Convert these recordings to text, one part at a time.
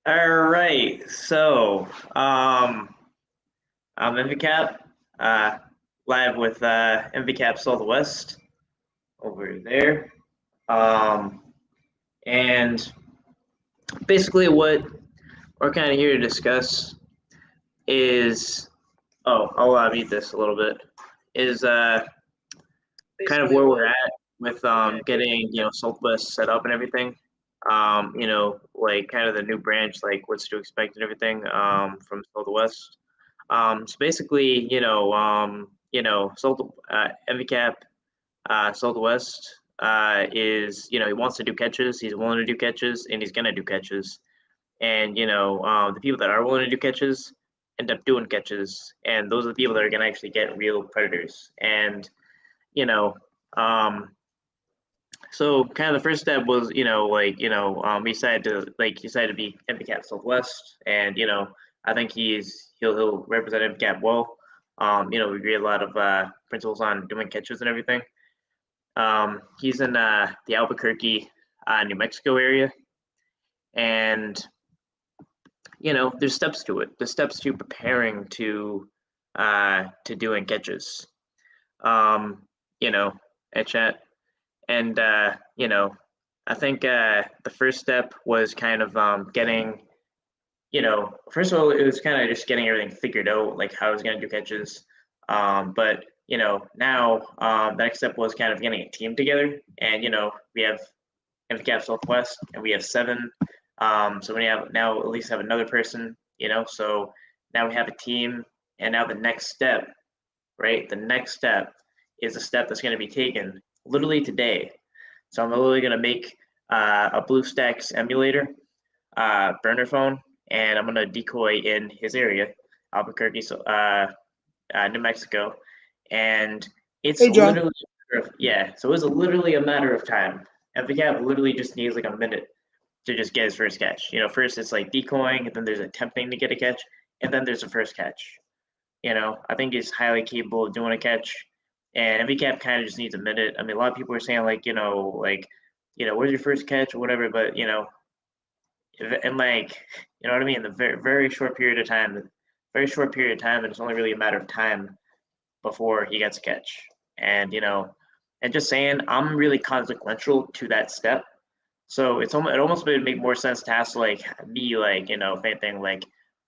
All right, I'm NVCAP, uh, live with NVCAP SouthWest over there. Um, and basically, what we're kind of here to discuss is I'll mute this a little bit, is kind of where we're at with getting Southwest set up and everything. Like kind of the new branch, like what's to expect and everything from Southwest. So basically, MVCAP Southwest is, he wants to do catches, he's willing to do catches, and he's gonna do catches. And the people that are willing to do catches end up doing catches, and those are the people that are gonna actually get real predators. And you know, um, so kind of the first step was, he decided to be MVCAP Southwest, and I think he'll represent MVCAP well. We agree a lot of principles on doing catches and everything. He's in the Albuquerque, New Mexico area, and there's steps to it. There's steps to preparing to doing catches. You know, at chat. And I think the first step was kind of getting, first of all, it was kind of just getting everything figured out, like how I was going to do catches. But now the next step was kind of getting a team together, and we have NVCAP Southwest, and we have seven. So we have now at least have another person, So now we have a team, and now the next step, right? The next step is a step that's going to be taken literally today. So I'm literally going to make a BlueStacks emulator burner phone, and I'm going to decoy in his area, Albuquerque, New Mexico, and it's Hey, John. literally so it was literally a matter of time. FVCAP literally just needs like a minute to just get his first catch. First it's like decoying, and then there's attempting to get a catch, and then there's the first catch. I think he's highly capable of doing a catch, and MVCAP kind of just needs a minute. I mean, a lot of people are saying where's your first catch or whatever, but and what I mean, the very short period of time, and it's only really a matter of time before he gets a catch, and and just saying, I'm really consequential to that step. So it almost would make more sense to ask me if anything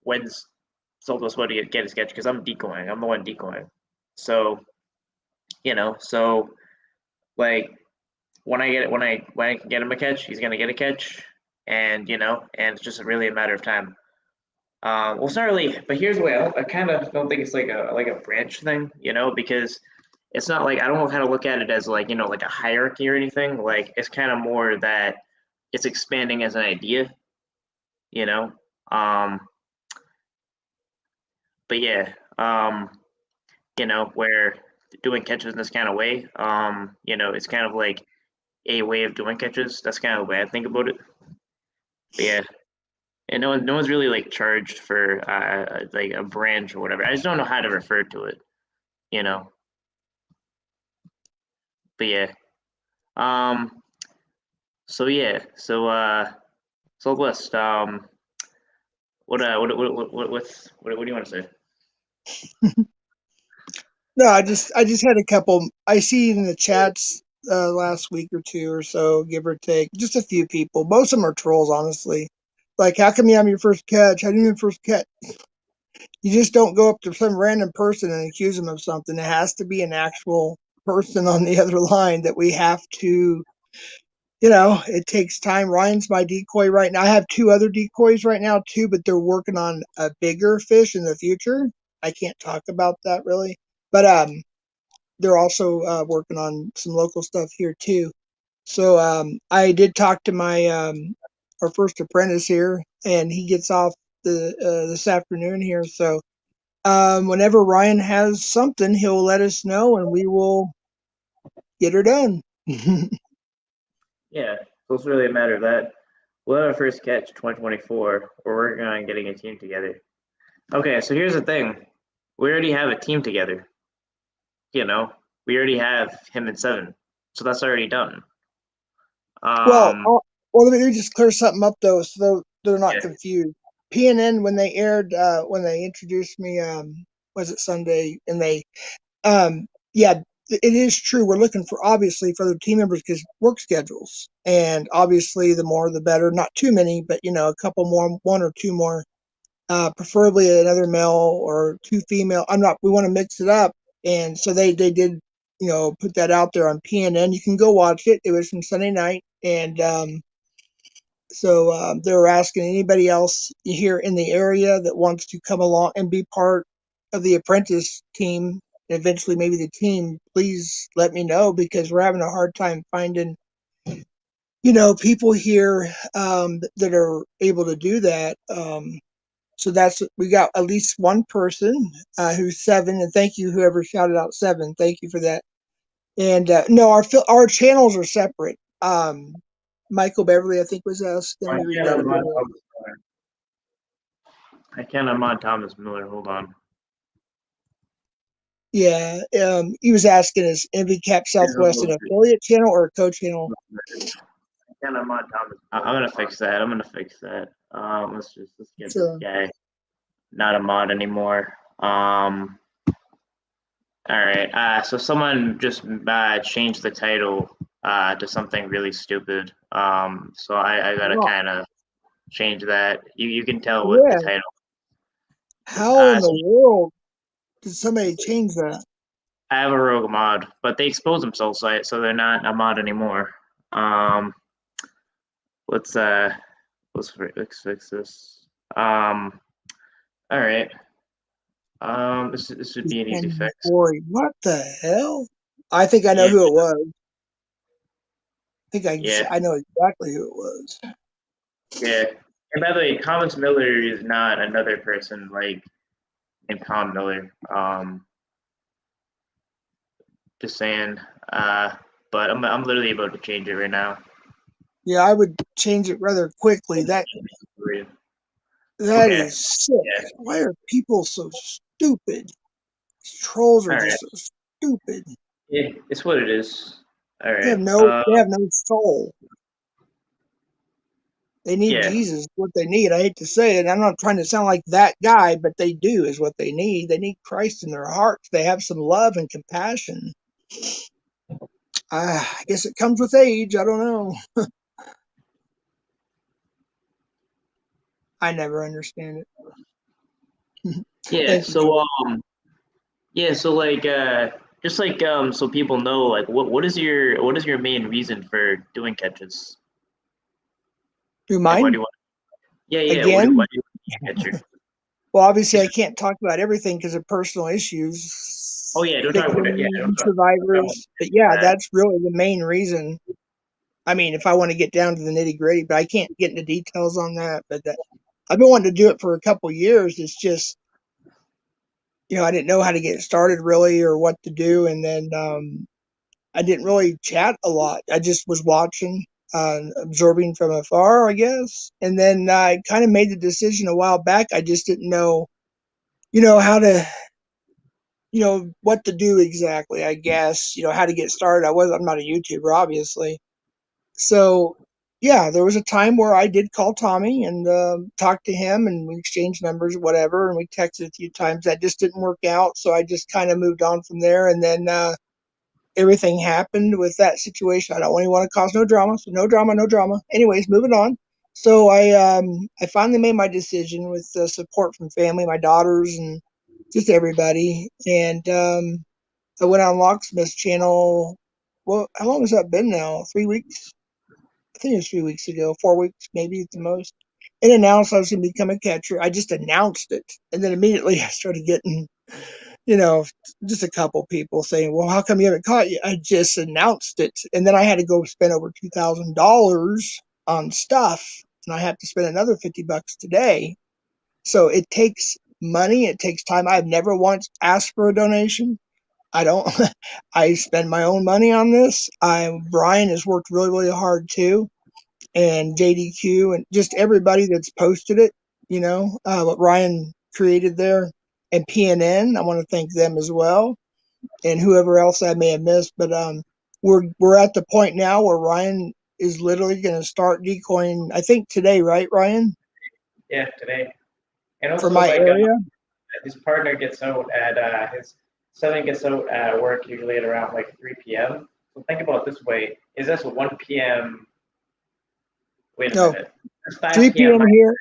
when's Soldos about to get his catch, because I'm decoying. I'm the one decoying. So so like when I can get him a catch, he's gonna get a catch, and and it's just really a matter of time. Well, it's not really, but here's the way I kind of don't think it's like a branch thing, because it's not like I don't kind of look at it as like a hierarchy or anything. Like it's kind of more that it's expanding as an idea, you know. Um, but yeah, where doing catches in this kind of way, it's kind of like a way of doing catches. That's kind of the way I think about it. But yeah, and no one's really like charged for like a branch or whatever. I just don't know how to refer to it, you know. But yeah, um, so yeah, Southwest, what do you want to say? No, I just had a couple. I see in the chats last week or two or so, give or take, just a few people. Most of them are trolls, honestly. Like, how come you have your first catch? How do you have your first catch? You just don't go up to some random person and accuse them of something. It has to be an actual person on the other line that we have to. It takes time. Ryan's my decoy right now. I have two other decoys right now too, but they're working on a bigger fish in the future. I can't talk about that really, but they're also working on some local stuff here too. So I did talk to my our first apprentice here, and he gets off this afternoon here. So whenever Ryan has something, he'll let us know, and we will get her done. Yeah, so it's really a matter of that. We'll have our first catch 2024. We're working on getting a team together. Okay, so here's the thing. We already have a team together. We already have him and seven. So that's already done. Well, Um, well, let me just clear something up though. So they're not Yeah, confused. PNN when they aired when they introduced me was it Sunday and they yeah, it is true. We're looking for obviously for the team members because work schedules, and obviously the more the better. Not too many, but a couple more, one or two more, preferably another male or two female. I'm not. We want to mix it up, and so they did put that out there on PNN. You can go watch it. It was from Sunday night, and so they were asking anybody else here in the area that wants to come along and be part of the apprentice team, and eventually maybe the team, please let me know because we're having a hard time finding, people here that are able to do that. So we got at least one person who's 7, and thank you whoever shouted out 7. Thank you for that. And no, our channels are separate. Michael Beverly, I think, was asked. Let I me read can't that unmod again. Thomas Miller. I can't unmod Thomas Miller. Hold on. Yeah, he was asking, is NVCAP Southwest an affiliate channel or a co-channel? I can't unmod Thomas. I'm gonna fix that. Let's get this Sure. guy not a mod anymore. All right. So someone just changed the title to something really stupid. So I gotta Wow. kind of change that. You can tell what the Yeah. title. How in So the world did somebody change that? I have a rogue mod, but they expose themselves, so they're not a mod anymore. Um, let's let's fix this. All right. This would be an easy And fix. boy, what the hell? I think I know Yeah, who it was. yeah, I know exactly who it was. yeah. And by the way, Thomas Miller is not another person like named Tom Miller. Just saying. But I'm literally about to change it right now. Yeah, I would change it rather quickly. That Okay. is sick. Yeah. Why are people so stupid? Trolls are All right. just so stupid. Yeah, it's what it is. All They right. have no soul. They need Yeah. Jesus, what they need. I hate to say it. I'm not trying to sound like that guy, but they do is what they need. They need Christ in their hearts. They have some love and compassion. I guess it comes with age. I don't know. I never understand it. Yeah. Thank you, Joe. Yeah. So like just like so people know like what is your main reason for doing catches? Do you Like why mind? do you want? Yeah. Yeah. Why Again? do you want to be a catcher? Well, obviously, Just I can't talk about everything because of personal issues, oh yeah. Don't talk about it. Yeah. victims, Don't talk about survivors. But yeah, that. that's really the main reason. I mean, if I want to get down to the nitty gritty, but I can't get into details on that. But I've been wanting to do it for a couple years. It's just, I didn't know how to get started really or what to do. And then I didn't really chat a lot. I just was watching, absorbing from afar, I guess. And then I kind of made the decision a while back. I just didn't know, how to, what to do exactly, I guess, how to get started. I'm not a YouTuber, obviously. So, yeah, there was a time where I did call Tommy and talk to him, and we exchanged numbers, whatever, and we texted a few times. That just didn't work out, so I just kind of moved on from there. And then everything happened with that situation. I don't really want to cause no drama, so no drama, no drama. Anyways, moving on. So I finally made my decision with the support from family, my daughters, and just everybody. And I went on Locksmith's channel. Well, how long has that been now? 3 weeks? I think it was 3 weeks ago, 4 weeks maybe at the most. And announced I was going to become a catcher. I just announced it, and then immediately I started getting, you know, just a couple people saying, "Well, how come you haven't caught you?" I just announced it, and then I had to go spend over $2,000 on stuff, and I have to spend another $50 today. So it takes money. It takes time. I've never once asked for a donation. I don't. I spend my own money on this. Brian has worked really, really hard too, and JDQ and just everybody that's posted it. What Ryan created there, and PNN. I want to thank them as well, and whoever else I may have missed. But we're at the point now where Ryan is literally going to start decoying. I think today, right, Ryan? Yeah, today. And for also my like area. his partner gets out at his son gets out at work usually at around like 3 p.m. So think about it this way: is this 1 p.m.? Wait a No, minute. That's 5 3 p.m. p.m. here.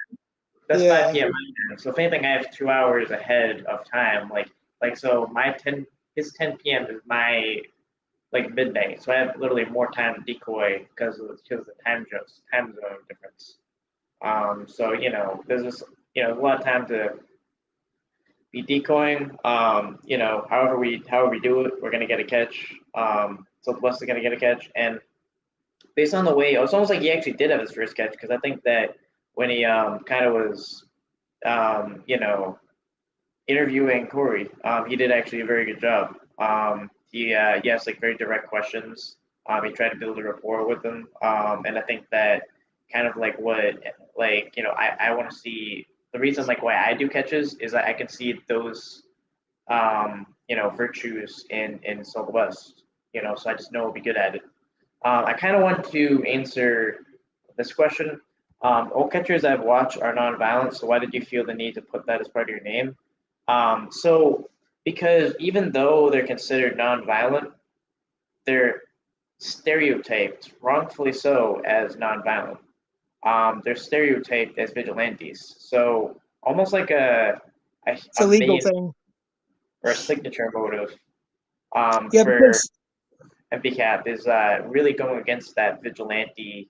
That's Yeah. 5 p.m. my time. So if anything, I have 2 hours ahead of time. Like so, my 10 p.m. is my like midnight. So I have literally more time to decoy because of the time zone difference. So there's just a lot of time to be decoying. However we do it, we're gonna get a catch. Southwest is gonna get a catch, and based on the way, it's almost like he actually did have his first catch because I think that when he kind of was you know interviewing Corey, he did actually a very good job. He asked like very direct questions. He tried to build a rapport with them, and I think that kind of like what I want to see. The reason like why I do catches is that I can see those virtues in Southwest. So I just know I'll be good at it. I kind of want to answer this question. All catchers I've watched are non-violent, so why did you feel the need to put that as part of your name? So because even though they're considered non-violent, they're stereotyped, wrongfully so, as non-violent. They're stereotyped as vigilantes. So almost like It's a a legal main thing. or a signature motive Yeah, for because NVCAP is really going against that vigilante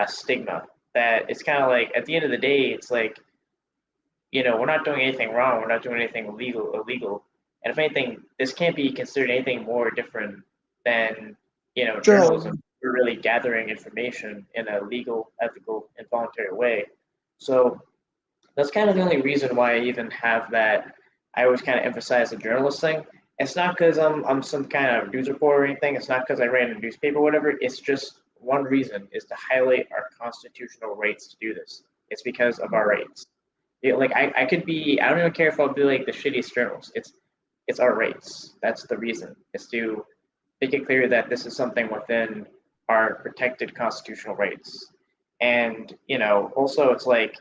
stigma. That it's kind of like at the end of the day, it's like we're not doing anything wrong. We're not doing anything illegal. And if anything, this can't be considered anything more different than journalism. journalism. We're really gathering information in a legal, ethical, and voluntary way. So that's kind of the only reason why I even have that. I always kind of emphasize the journalist thing. It's not because I'm some kind of news reporter or anything. It's not because I ran a newspaper or whatever. It's just one reason is to highlight our constitutional rights to do this. It's because of our rights. Yeah, like I could be. I don't even care if I'll be like the shittiest journalist. It's our rights. That's the reason. Is to make it clear that this is something within our protected constitutional rights. And also it's like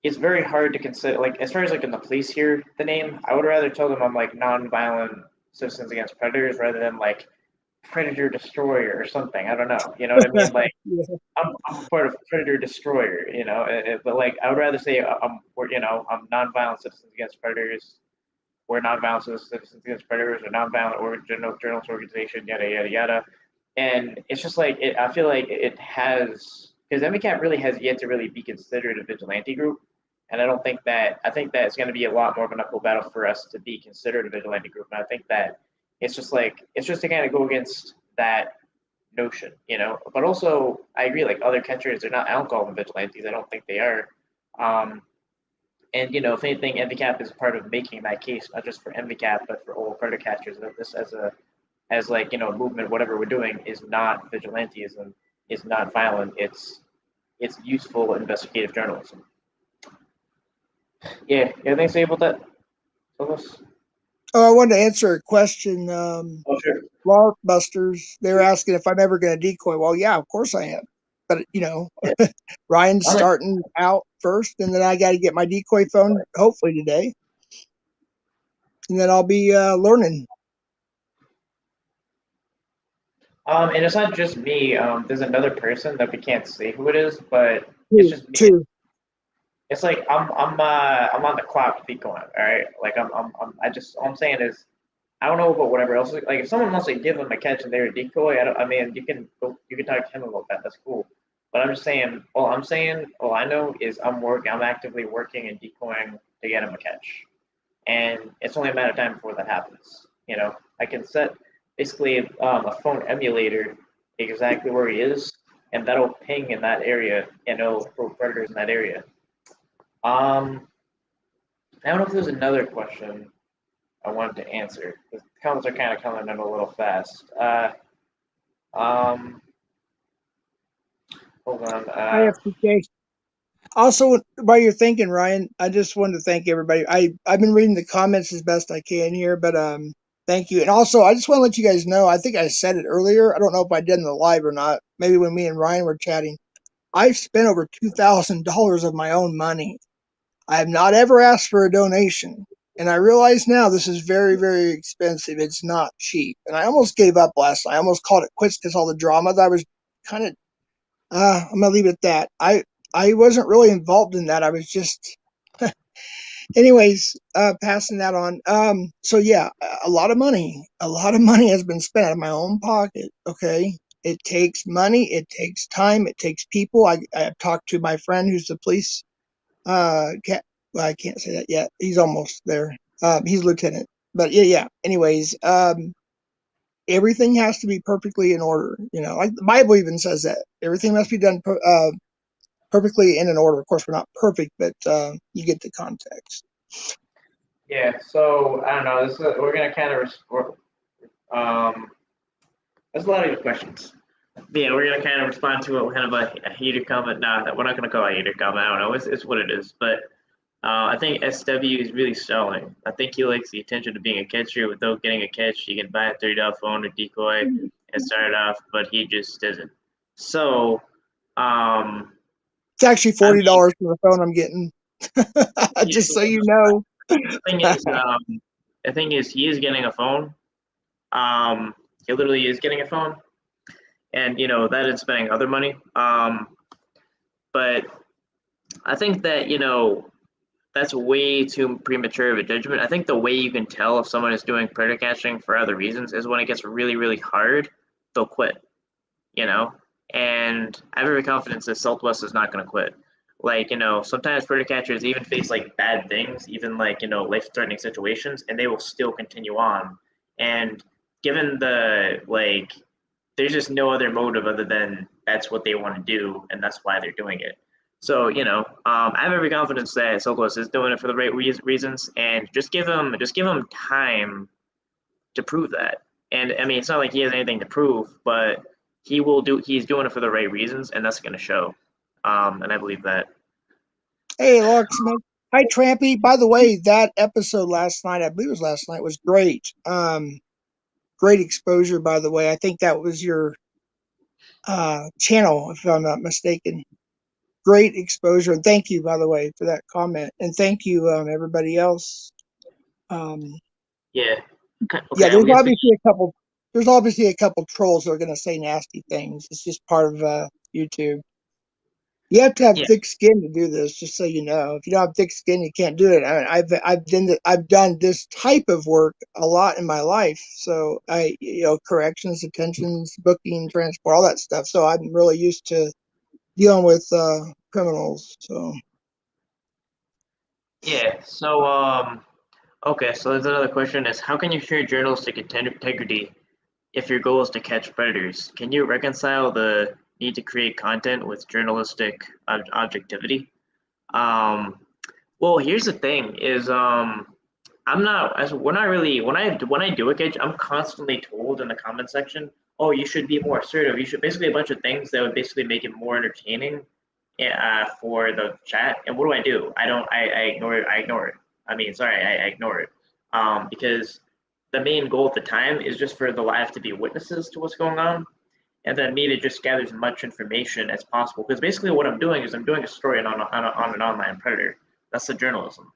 it's very hard to consider like as far as like in the police here the name I would rather tell them I'm like non-violent citizens against predators rather than like predator destroyer or something. I don't know, you know what I mean? Like Yeah. I'm part of predator destroyer, but like I would rather say I'm non-violent citizens against predators. We're non-violent citizens against predators, or non-violent or journalist organization, yada yada yada. And it's just like I feel like it has because MCAP really has yet to really be considered a vigilante group, and I think that it's going to be a lot more of an uphill battle for us to be considered a vigilante group. And I think that it's just to kind of go against that notion. But also, I agree. Like other catchers, they're not. I don't call them vigilantes. I don't think they are. Um, and if anything, NVCAP is part of making that case, not just for NVCAP, but for all predator catchers. That this as like a movement, whatever we're doing, is not vigilantism, is not violent. It's useful investigative journalism. Yeah, anything to say about that, Thomas? Oh, I wanted to answer a question. Oh, sure. Blockbusters, they were asking if I'm ever going to decoy. Well, yeah, of course I am. But Yeah. Ryan's I'm like, starting out first, and then I got to get my decoy phone hopefully today, and then I'll be learning. and it's not just me. There's another person that we can't say who it is, but it's Two, just me. two. It's like I'm on the clock to keep going. All right, like I just all I'm saying is I don't know about whatever else. Like if someone wants to give them a catch and they're a decoy, I mean you can talk to him about that. That's cool. But I'm just saying all I know is I'm actively working and decoying to get him a catch, and it's only a matter of time before that happens. I can set basically a phone emulator exactly where he is, and that'll ping in that area, and it'll throw predators in that area. Um, I don't know if there's another question I wanted to answer. The comments are kind of coming in a little fast. Um, hold on. IFTK. Also, while you're thinking, Ryan, I just wanted to thank everybody. I've been reading the comments as best I can here, but thank you. And also, I just want to let you guys know. I think I said it earlier. I don't know if I did in the live or not. Maybe when me and Ryan were chatting. I've spent over $2,000 of my own money. I have not ever asked for a donation. And I realize now this is very, very expensive. It's not cheap. And I almost gave up last night. I almost called it quits because all the drama that I was kind of, I'm going to leave it at that. I wasn't really involved in that. I was just, anyways, passing that on. So yeah, a lot of money has been spent out of my own pocket. Okay. It takes money. It takes time. It takes people. I've talked to my friend who's the police well, I can't say that yet. He's almost there. He's a lieutenant. But yeah. Anyways, everything has to be perfectly in order. Like the Bible even says that everything must be done perfectly in an order. Of course, we're not perfect, but you get the context. Yeah. So I don't know. We're gonna kind of there's a lot of good questions. But yeah, we're gonna kind of respond to kind of a heated comment. Nah, we're not gonna call it a heated comment. I don't know. It's what it is. But I think SW is really selling. I think he likes the attention of being a catcher. Without getting a catch, he can buy a $30 phone or decoy and start it off, but he just doesn't. So, It's actually I mean, $40 for the phone I'm getting. yeah, Just so you know. the thing is, he is getting a phone. He literally is getting a phone, and that is spending other money. But I think that that's way too premature of a judgment. I think the way you can tell if someone is doing predator catching for other reasons is when it gets really, really hard, they'll quit, And I have every confidence that Southwest is not going to quit. Like, sometimes predator catchers even face like bad things, even like, life-threatening situations, and they will still continue on. And given there's just no other motive other than that's what they want to do, and that's why they're doing it. So I have every confidence that Southwest is doing it for the right reasons, and just give him time to prove that. And I mean, it's not like he has anything to prove, but he's doing it for the right reasons, and that's going to show. And I believe that. Hey, Locksmith. Hi, Trampy. By the way, that episode last night, I believe it was last night, was great. Great exposure, by the way. I think that was your channel, if I'm not mistaken. Great exposure. And thank you, by the way, for that comment. And thank you, everybody else. Yeah. Okay. Yeah, I guess we. there's obviously a couple trolls that are going to say nasty things. It's just part of YouTube. You have to have Yeah. thick skin to do this, just so you know. If you don't have thick skin, you can't do it. I mean, I've done this type of work a lot in my life. So corrections, detentions, booking, transport, all that stuff. So I'm really used to dealing with criminals. So Yeah. So okay. So there's another question: is how can you share journalistic integrity if your goal is to catch predators? Can you reconcile the need to create content with journalistic objectivity? Um, well, here's the thing: is I'm not as we're not really when I do a catch, I'm constantly told in the comment section, "Oh, you should be more assertive. You should basically a bunch of things that would basically make it more entertaining, for the chat." And what do? I ignore it. I ignore it. I mean, sorry, I ignore it, because the main goal at the time is just for the live to be witnesses to what's going on, and then me to just gather as much information as possible. Because basically, what I'm doing is I'm doing a story on an online predator. That's the journalism.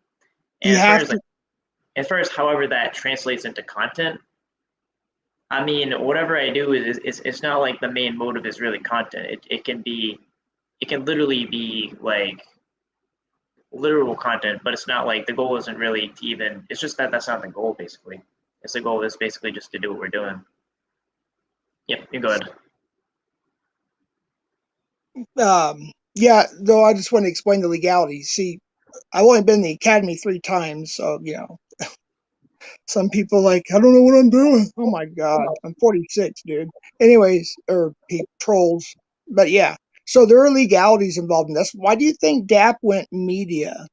And you have to. as far as however that translates into content, I mean, whatever I do it's not like the main motive is really content. It can literally be like literal content, but it's not like the goal isn't really to even. It's just that that's not the goal basically. It's the goal is basically just to do what we're doing. Yep, you go ahead. Yeah, though I just want to explain the legality. See, I've only been in the academy 3 times, so some people like, I don't know what I'm doing. Oh my god, I'm 46, dude. Anyways, or trolls, but yeah. So there are legalities involved in this. Why do you think DAP went media?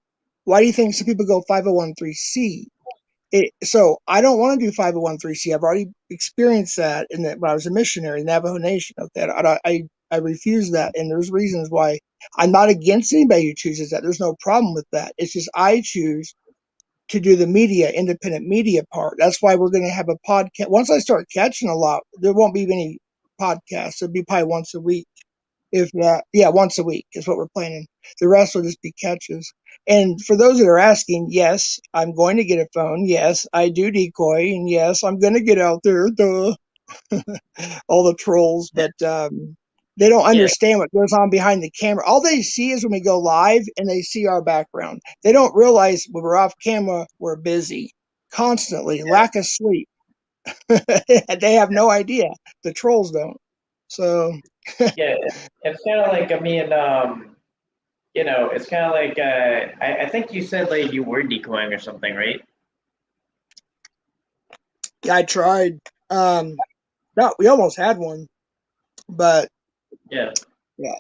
Why do you think some people go 501c? So I don't want to do 501c. I've already experienced that when I was a missionary in Navajo Nation. Okay, I refuse that, and there's reasons why. I'm not against anybody who chooses that. There's no problem with that. It's just I choose to do the independent media part. That's why we're going to have a podcast. Once I start catching a lot, there won't be any podcasts. It'll be probably once a week If that, yeah, once a week is what we're planning. The rest will just be catches. And for those that are asking, yes, I'm going to get a phone. Yes, I do decoy, and yes, I'm going to get out there. Duh. All the trolls, but they don't Yeah, understand what goes on behind the camera. All they see is when we go live and they see our background. They don't realize when we're off camera, we're busy constantly, lack of sleep. They have no idea. The trolls don't. So, yeah. It's kind of like, I mean, it's kind of like, I think you said like you were decoying or something, right? yeah, I tried. No, we almost had one, but Yeah. yeah,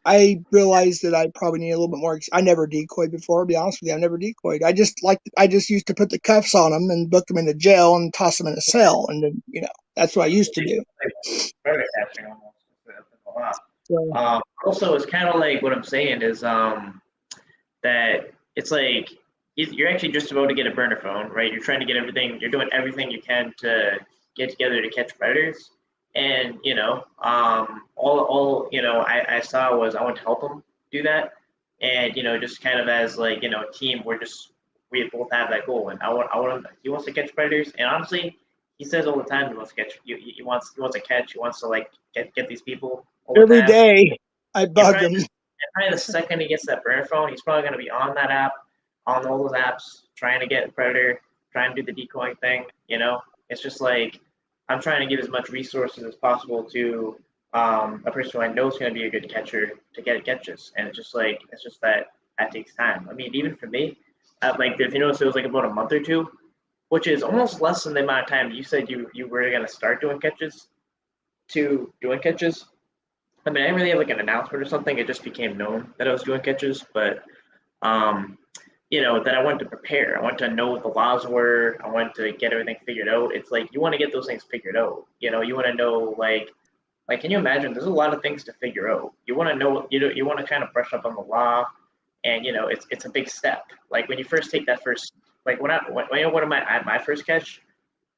I realized that I probably need a little bit more. I never decoyed before. To be honest with you, I never decoyed. I just used to put the cuffs on them and book them into jail and toss them in a cell, and then that's what I used to do. Like very catching almost. That's a lot. So Also, it's kind of like what I'm saying is that it's like you're actually just about to get a burner phone, right? You're trying to get everything. You're doing everything you can to get together to catch predators, and all I saw was I want to help them do that, and just kind of as like a team, we both have that goal, and I want him, he wants to catch predators, and honestly, he says all the time he wants to catch. He wants to catch. He wants to like get these people all the every time. day I And bug them. probably the second he gets that burner phone, he's probably going to be on that app, on all those apps, trying to get predator, trying to do the decoying thing. It's just like I'm trying to give as much resources as possible to a person who I know is going to be a good catcher to get catches, and it's just that takes time. I mean, even for me, like if you notice, it was like about a month or two, which is almost less than the amount of time you said you were going to start doing catches to doing catches. I mean, I didn't really have like an announcement or something. It just became known that I was doing catches, but um, that I wanted to prepare. I wanted to know what the laws were. I wanted to get everything figured out. It's like you want to get those things figured out. You want to know can you imagine? There's a lot of things to figure out. You want to know. You want to kind of brush up on the law, and it's a big step. Like when you first take that first, like when one of my first catch,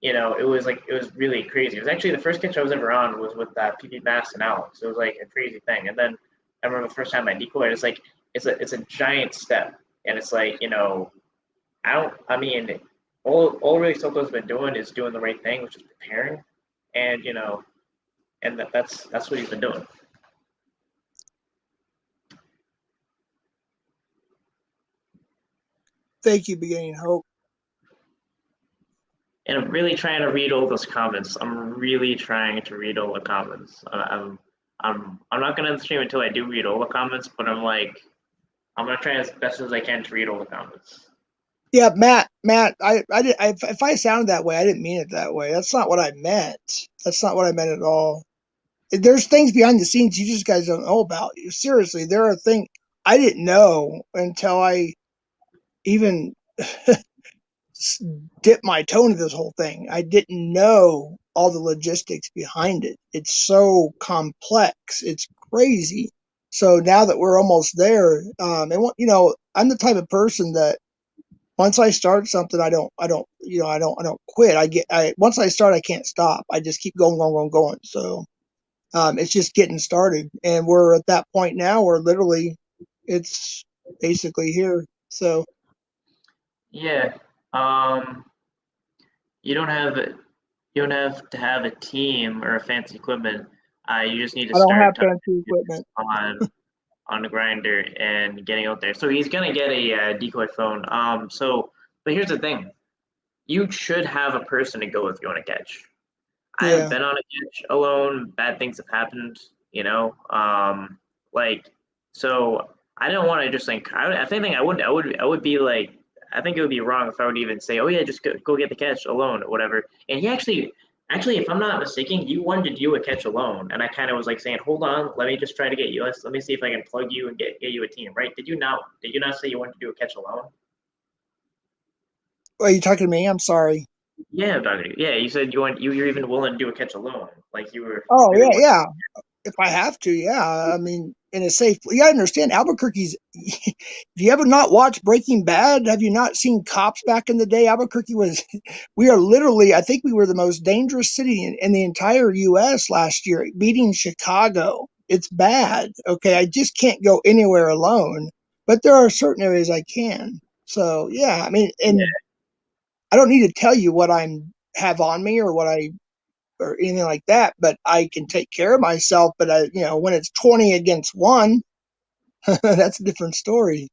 it was really crazy. It was actually the first catch I was ever on was with PB Bass and Alex. It was like a crazy thing. And then I remember the first time I decoyed, it's like it's a giant step, and it's like I don't. I mean, all really Soto's been doing is doing the right thing, which is preparing, and that's what he's been doing. Thank you, Beginning Hope. And I'm really trying to read all those comments. I'm really trying to read all the comments. I'm not gonna stream until I do read all the comments, but I'm gonna try as best as I can to read all the comments. Yeah, Matt, if I sounded that way, I didn't mean it that way. That's not what I meant. That's not what I meant at all. There's things behind the scenes you just guys don't know about. Seriously, there are things I didn't know until I even dipped my toe into this whole thing. I didn't know all the logistics behind it. It's so complex. It's crazy. So now that we're almost there, I'm the type of person that once I start something, I don't quit. Once I start, I can't stop. I just keep going. So it's just getting started, and we're at that point now where literally it's basically here. So Yeah. Um, you don't have to have a team or a fancy equipment. You just need to I don't have start fancy equipment. on the grinder and getting out there. So he's gonna get a decoy phone. But here's the thing: you should have a person to go with you on a catch. I have Yeah. been on a catch alone. Bad things have happened. Like so. I don't want to just like. I think I would be like. I think it would be wrong if I would even say, "Oh yeah, just go get the catch alone" or whatever. And he actually, if I'm not mistaken, you wanted to do a catch alone, and I kind of was like saying, "Hold on, let me just try to get you. Let me see if I can plug you and get you a team." Right? Did you not? Did you not say you wanted to do a catch alone? Are you talking to me? I'm sorry. Yeah, Doctor. Yeah, you said you're even willing to do a catch alone. Like you Oh really yeah, want. yeah. If I have to, yeah. I mean, in a safe. You gotta understand, Albuquerque's. If you ever not watched Breaking Bad, have you not seen Cops back in the day? Albuquerque was. We are literally. I think we were the most dangerous city in the entire U.S. last year, beating Chicago. it's bad. Okay, I just can't go anywhere alone, but there are certain areas I can. So yeah, I mean, Yeah, and I don't need to tell you what I'm have on me or what I or anything like that, but I can take care of myself. But when it's 20 against one, that's a different story.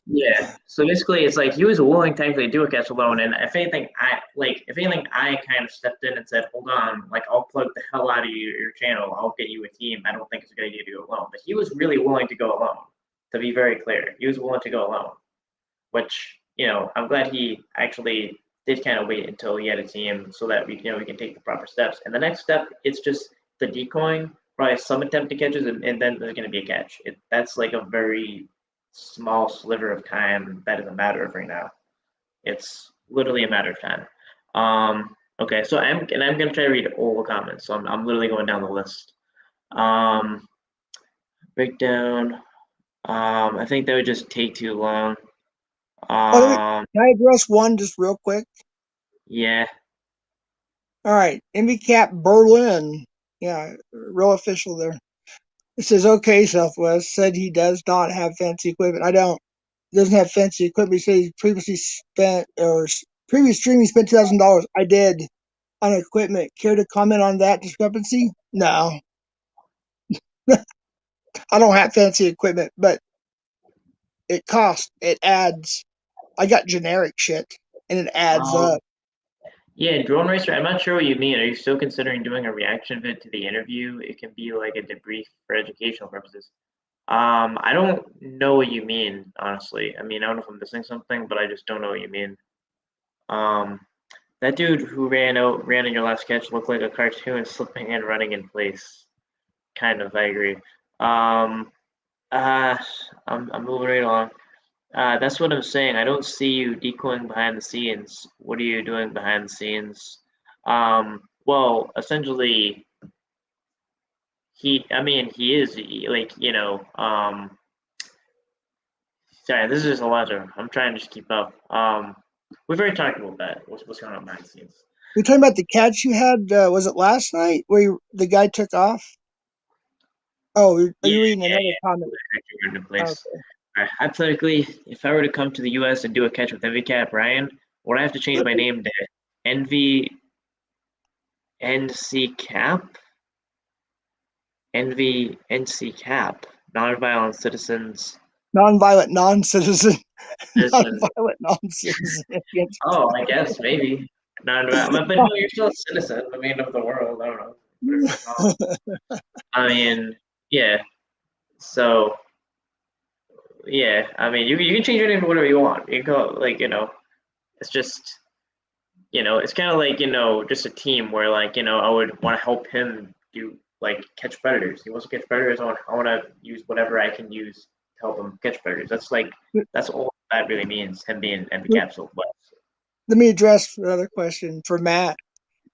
yeah. So basically, it's like he was willing to actually do a catch alone, and if anything, I kind of stepped in and said, "Hold on, like I'll plug the hell out of your channel. I'll get you a team. I don't think it's a good idea to go alone." But he was really willing to go alone. To be very clear, he was willing to go alone, which I'm glad he actually did kind of wait until he had a team so that we can take the proper steps. And the next step, it's just the decoying, probably some attempted catches, and then there's going to be a catch. That's like a very small sliver of time that is a matter of right now. It's literally a matter of time. Okay, so I'm going to try to read all the comments. So I'm literally going down the list. Um, Breakdown. I think that would just take too long. Oh, Um, can I address one just real quick? yeah. All right, NVCAP Berlin. Yeah, real official there. It says, okay, Southwest said he does not have fancy equipment. I don't. Doesn't have fancy equipment. He said he previously spent, or previous stream, he spent $2,000. I did on equipment. Care to comment on that discrepancy? No. I don't have fancy equipment, but it costs. It adds. I got generic shit, and it adds Um, up. yeah, Drone Racer, I'm not sure what you mean. Are you still considering doing a reaction vid to the interview? It can be like a debrief for educational purposes. I don't know what you mean, honestly. I mean, I don't know if I'm missing something, but I just don't know what you mean. Um, that dude who ran in your last sketch looked like a cartoon slipping and running in place. Kind of, I agree. Um, uh, I'm moving right along. That's what I'm saying. I don't see you decoying behind the scenes. What are you doing behind the scenes? Well, essentially, I mean, he is like, sorry, this is just a lot of, I'm trying to just keep up. We've already talked about that. What's going on behind the scenes? You're talking about the catch you had, was it last night where the guy took off? Oh, are Yeah, you reading yeah, another yeah. comment? Actually, in place. Okay. Hypothetically, if I were to come to the U.S. and do a catch with NVCAP Ryan, would I have to change my name to NVCAP? NVCAP, Nonviolent Citizens. Nonviolent non-citizen, Citizen. nonviolent non-citizen against. Oh, I guess maybe nonviolent, but no, you're still a citizen. I mean, of the world. I don't know. Whatever you call it. I mean, yeah. So, yeah. I mean, you can change your name to whatever you want. You can call it like It's just it's kind of like just a team where like I would want to help him do like catch predators. He wants to catch predators. I want to use whatever I can use to help him catch predators. That's all that really means. Him being MP Let Capsule. But me address another question for Matt.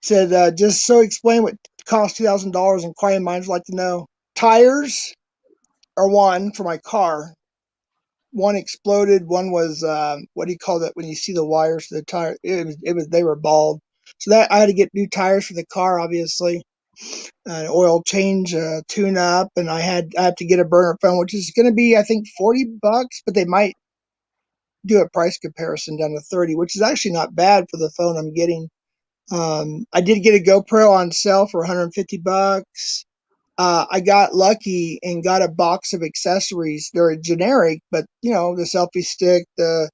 Said, just so explain what cost $2,000. Inquiring minds like to know. Tires are one for my car. One exploded. One was what do you call that when you see the wires for the tire? It was they were bald. So that I had to get new tires for the car, obviously. An oil change, tune up, and I have to get a burner phone, which is going to be I think $40, but they might do a price comparison down to 30, which is actually not bad for the phone I'm getting. I did get a GoPro on sale for $150. I got lucky and got a box of accessories. They're generic, but the selfie stick, the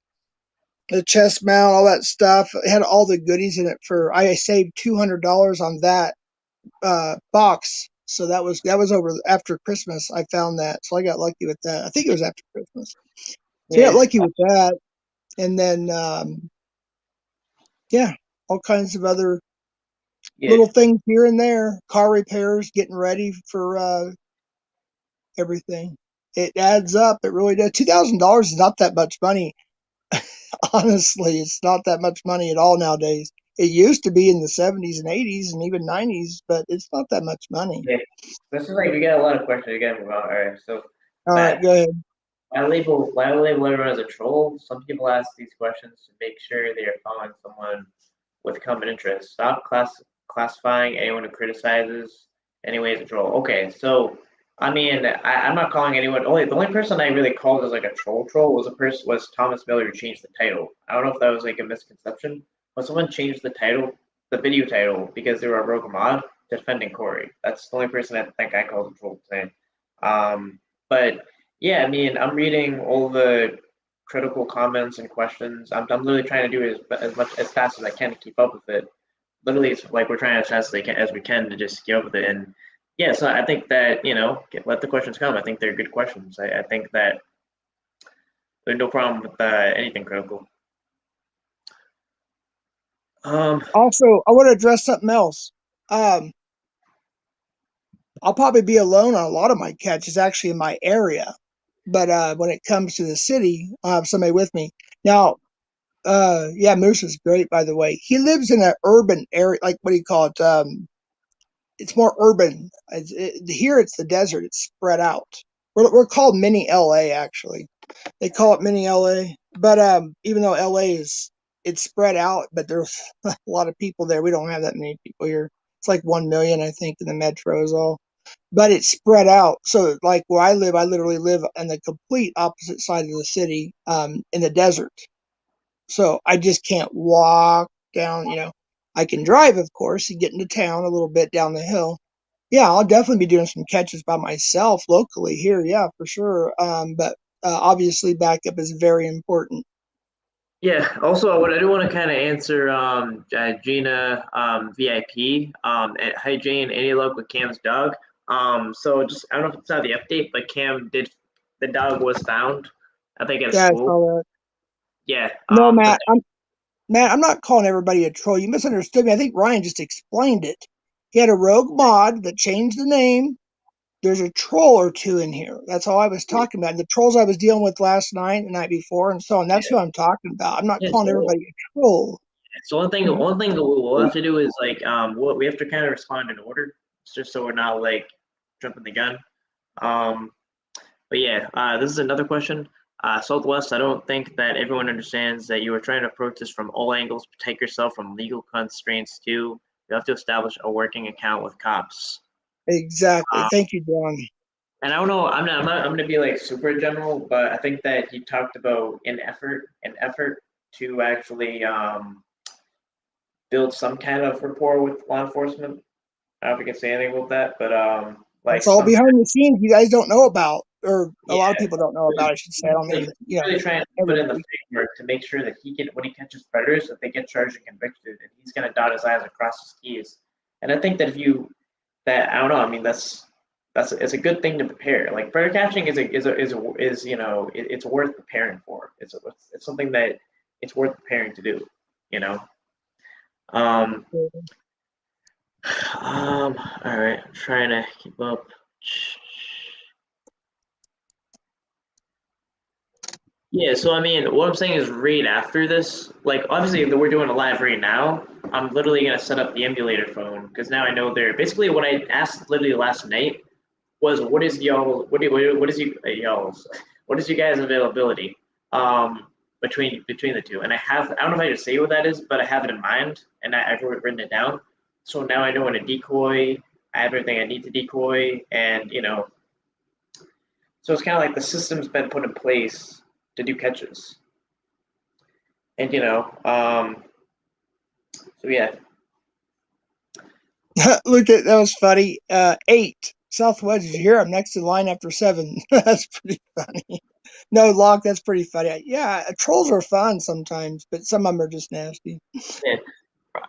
chest mount, all that stuff. It had all the goodies in it. I saved $200 on that box. So that was over after Christmas. I found that, so I got lucky with that. I think it was after Christmas. So I got yeah, lucky with that, and then yeah, all kinds of other yeah, little things here and there. Car repairs, getting ready for everything. It adds up. It really does. $2,000 is not that much money. Honestly, it's not that much money at all nowadays. It used to be in the 70s and 80s and even 90s, but it's not that much money. yeah. This is like we got a lot of questions. We gotta move on. All right. So All right, Matt, go ahead. why label everyone as a troll? Some people ask these questions to make sure they are following someone with common interests. Stop classifying anyone who criticizes anyway as a troll. Okay, so I mean, I'm not calling anyone. The only person I really called as like a troll was Thomas Miller who changed the title. I don't know if that was like a misconception, but someone changed the title, the video title, because they were a rogue mod defending Corey. That's the only person I think I called a troll today. But yeah, I mean, I'm reading all the critical comments and questions. I'm literally trying to do it as much as fast as I can to keep up with it. Literally, it's like we're trying as fast as we can to just keep up with it. And yeah, so I think that let the questions come. I think they're good questions. I think that there's no problem with anything critical. Um, Also, I want to address something else. Um, I'll probably be alone on a lot of my catches actually in my area. But when it comes to the city, I'll have somebody with me. Now, yeah, Moose is great, by the way. He lives in an urban area, like what do you call it? It's more urban. Here it's the desert. It's spread out. We're called mini LA, actually. They call it mini LA. But even though LA it's spread out, but there's a lot of people there. We don't have that many people here. It's like 1 million, I think, in the metros all. But it's spread out. So like where I literally live on the complete opposite side of the city, in the desert. So I just can't walk down, I can drive, of course, and get into town a little bit down the hill. Yeah, I'll definitely be doing some catches by myself locally here. Yeah, for sure. But obviously, backup is very important. yeah. Also, what I do want to kind of answer Gina VIP. Hi Jane. Any luck with Cam's dog? So just I don't know if it's not the update, but Cam did the dog was found. I think at a Yeah, I school. saw that. Yeah. No, But Matt, I'm not calling everybody a troll. You misunderstood me. I think Ryan just explained it. He had a rogue mod that changed the name. There's a troll or two in here. That's all I was talking about. And the trolls I was dealing with last night, the night before, and so on. That's yeah, who I'm talking about. I'm not yeah. calling everybody a troll. So one thing that we'll have to do is like we have to kind of respond in order, just so we're not like jumping the gun. Um, but yeah, this is another question. Southwest, I don't think that everyone understands that you are trying to approach this from all angles, protect yourself from legal constraints too. You have to establish a working account with cops. Exactly. Um, Thank you, John. and I don't know, I'm going to be like super general, but I think that you talked about an effort to actually build some kind of rapport with law enforcement. I don't know if you can say anything about that, but That's like all some behind the scenes you guys don't know about, or a lot of yeah, people don't know about, I should say. I don't really, mean, really trying to put in the everybody. framework to make sure that he can, when he catches predators, that they get charged and convicted, and he's going to dot his i's and cross his t's. And I think that if you that I don't know, I mean that's it's a good thing to prepare. Like predator catching is it's worth preparing for. It's something that it's worth preparing to do. You know. Um. All right. I'm trying to keep up. Yeah, so I mean, what I'm saying is right after this, like obviously we're doing a live right now. I'm literally gonna set up the emulator phone because now I know they're basically what I asked literally last night was what is y'all what is you y'all's what is you guys availability between the two, and I don't know if I can say what that is, but I have it in mind and I've written it down. So now I know when to decoy. I have everything I need to decoy, and so it's kind of like the system's been put in place to do catches. And so yeah. Look at that was funny. 8. Southwest, did you hear? I'm next in line after 7. That's pretty funny. No, Locke, that's pretty funny. Yeah, trolls are fun sometimes, but some of them are just nasty. Yeah.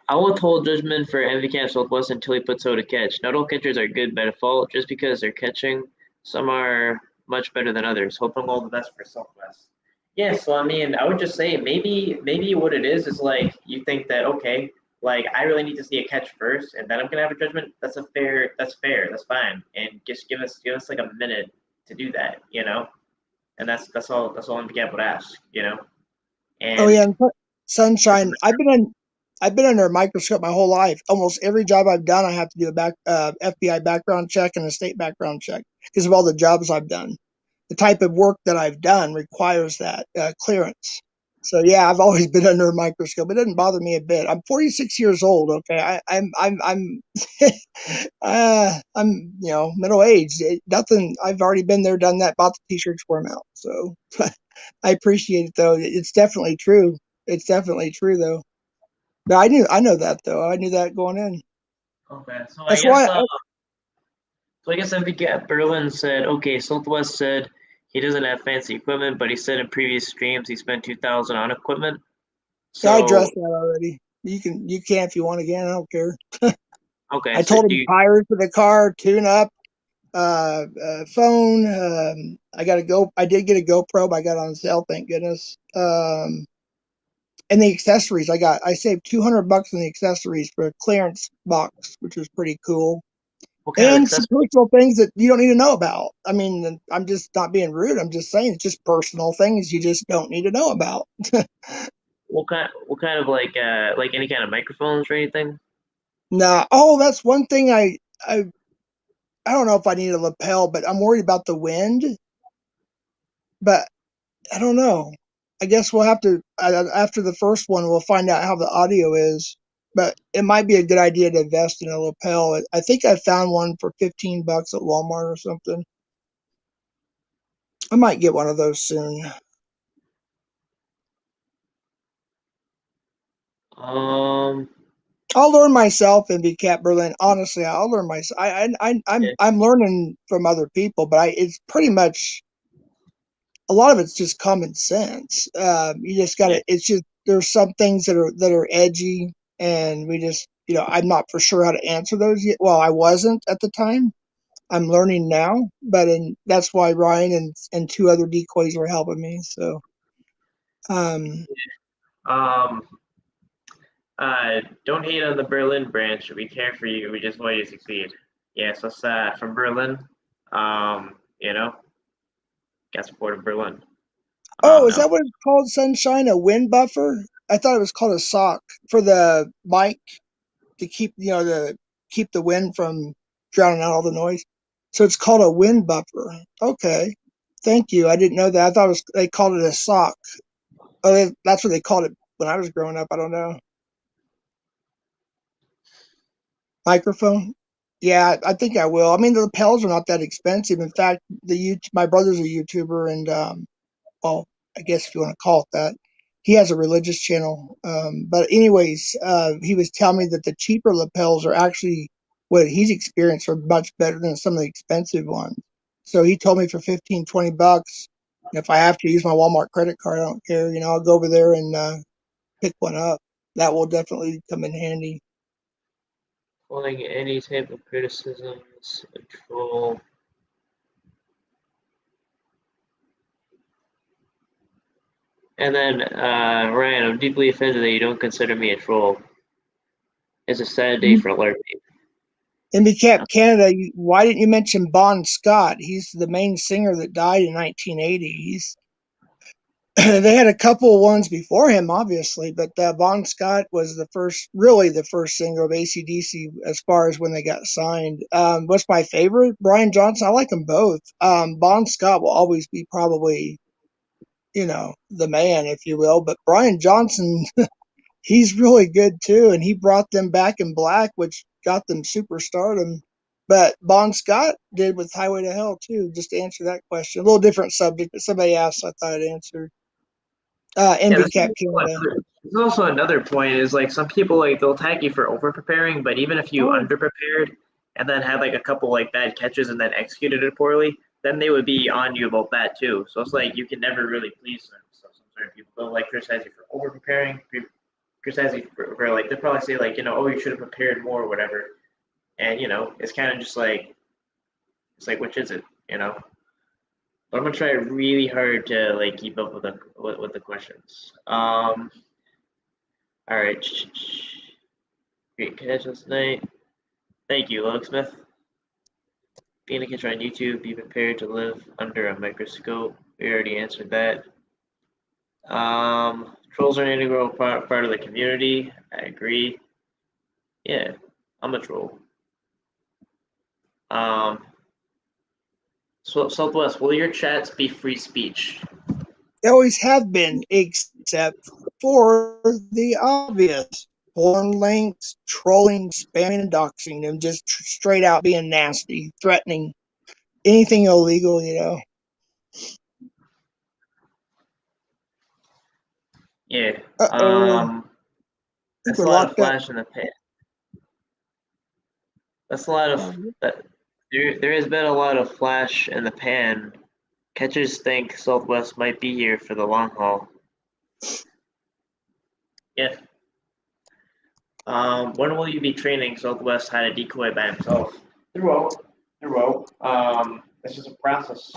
I won't hold judgment for NVCAP Southwest until he puts out a catch. Not all catchers are good by default, just because they're catching. Some are much better than others. Hoping all the best for Southwest. Yeah, so I mean, I would just say maybe what it is like you think that okay, like I really need to see a catch first, and then I'm gonna have a judgment. That's fine, and just give us like a minute to do that, and that's all NVCAP would ask. Oh And yeah, and sunshine. I've been under a microscope my whole life. Almost every job I've done, I have to do a FBI background check and a state background check because of all the jobs I've done. The type of work that I've done requires that clearance. So yeah, I've always been under a microscope. It doesn't bother me a bit. I'm 46 years old. Okay, I'm I'm middle aged. Nothing. I've already been there, done that. Bought the t-shirts, wore them out. So I appreciate it though. It's definitely true. It's definitely true though. But I know that though. I knew that going in. Okay, That's why. so I guess NVCAP Berlin said, okay, Southwest said he doesn't have fancy equipment, but he said in previous streams he spent 2,000 on equipment. Yeah, I addressed So that already. You can if you want again. I don't care. okay, I so told do him you tires for the car, tune up, phone. I got to go. I did get a GoPro, but I got on sale, thank goodness. And the accessories, I saved $200 on the accessories for a clearance box, which was pretty cool. what kind of And some accessories? personal things that you don't need to know about. I mean, I'm just not being rude. I'm just saying it's just personal things you just don't need to know about. What kind of like any kind of microphones or anything? Nah. Oh, that's one thing I I don't know if I need a lapel, but I'm worried about the wind. But I don't know. I guess we'll have to after the first one, we'll find out how the audio is. But it might be a good idea to invest in a lapel. I think I found one for $15 at Walmart or something. I might get one of those soon. Um, I'll learn myself in VCAP Berlin. Honestly, I'll learn myself. yeah, I'm learning from other people, but it's pretty much a lot of it's just common sense. You just got yeah. to. It's just there's some things that are edgy, and we just I'm not for sure how to answer those yet. Well, I wasn't at the time. I'm learning now, but that's why Ryan and two other decoys were helping me. So um, Um, don't hate on the Berlin branch. We care for you. We just want you to succeed. Yes, that's from Berlin. You know, got support of Berlin. oh, is No. that what it's called? Sunshine, a wind buffer? I thought it was called a sock for the mic to keep to keep the wind from drowning out all the noise. So it's called a wind buffer. Okay, thank you. I didn't know that. I thought they called it a sock. Oh, that's what they called it when I was growing up. I don't know. Microphone. Yeah, I think I will. I mean, the lapels are not that expensive. In fact, my brother's a YouTuber, and well, I guess if you want to call it that. He has a religious channel. But anyways, he was telling me that the cheaper lapels are actually what he's experienced are much better than some of the expensive ones. So he told me for 15, $20, if I have to use my Walmart credit card, I don't care. I'll go over there and pick one up. That will definitely come in handy. Pulling any type of criticisms, control. And then, Ryan, I'm deeply offended that you don't consider me a troll. It's a sad day for LARPing. In NVCAP Canada, why didn't you mention Bon Scott? He's the main singer that died in 1980. They had a couple of ones before him, obviously, but Bon Scott was really the first singer of AC/DC as far as when they got signed. What's my favorite? Brian Johnson. I like them both. Bon Scott will always be probably, the man, if you will, but Brian Johnson, he's really good too, and he brought them back in black, which got them superstardom. But Bon Scott did with Highway to Hell too. Just to answer that question, a little different subject, but somebody asked, so I thought I'd answer. Yeah, NVCAP Canada. there's also another point is like some people like they'll tag you for over preparing, but even if you Oh, under prepared and then had like a couple like bad catches and then executed it poorly, then they would be on you about that too. So it's like you can never really please them. So some certain people they'll like criticize you for over preparing, criticize you for like they'll probably say like oh you should have prepared more or whatever, and it's kind of just like it's like which is it. But I'm gonna try really hard to like keep up with the questions. All right. Great catch last night. Thank you, Logsmith. Being a catcher on YouTube, be prepared to live under a microscope. We already answered that. Trolls are an integral part of the community. I agree. Yeah, I'm a troll. So Southwest, will your chats be free speech? they always have been, except for the obvious porn links, trolling, spamming, and doxing, and just straight out being nasty, threatening anything illegal, you know. Yeah. Uh-oh. I think That's a we're lot of locked up. flash in the pan. That's a lot of that. There has been a lot of flash in the pan. Catchers think Southwest might be here for the long haul. Yeah. When will you be training Southwest how to decoy by himself? Throughout. It's just a process.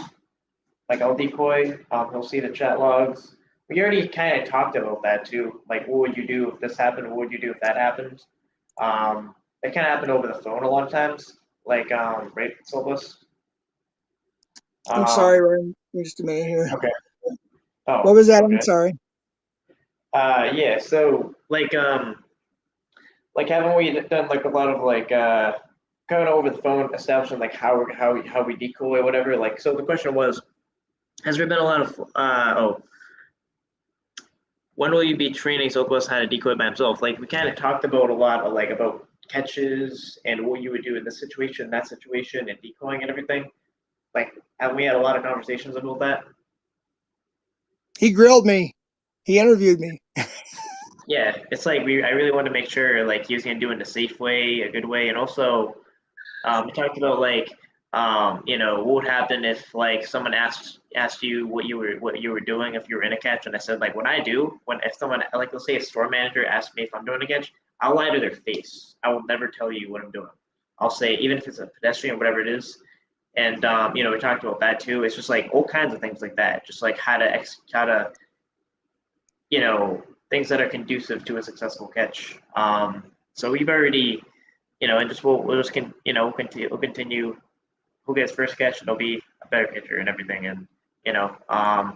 Like I'll decoy. He'll see the chat logs. We already kind of talked about that too. Like, what would you do if this happened? What would you do if that happened? It kind of happened over the phone a lot of times. Like, right, Southwest. I'm sorry, Um, Ryan. Just a minute here. okay. What Oh, was that? I'm okay. sorry. Yeah. So, like haven't we done like a lot of going over the phone, establishing like how we decoy or whatever. Like, so the question was, has there been a lot of when will you be training Southwest how to decoy by himself? Like we kind of talked about a lot of like about catches and what you would do in this situation, that situation, and decoying and everything. Like, have we had a lot of conversations about that? He grilled me. He interviewed me. Yeah, it's like I really wanted to make sure like he was gonna do it in a safe way, a good way, and also we talked about like what would happen if like someone asked you what you were doing if you were in a catch, and I said like what I do when if someone like let's say a store manager asks me if I'm doing a catch, I'll lie to their face. I will never tell you what I'm doing. I'll say even if it's a pedestrian, whatever it is, and we talked about that too. It's just like all kinds of things like that, just like how to you know things that are conducive to a successful catch. So we've already and just we'll just we'll continue. Who gets first catch, and there'll be a better catcher and everything, and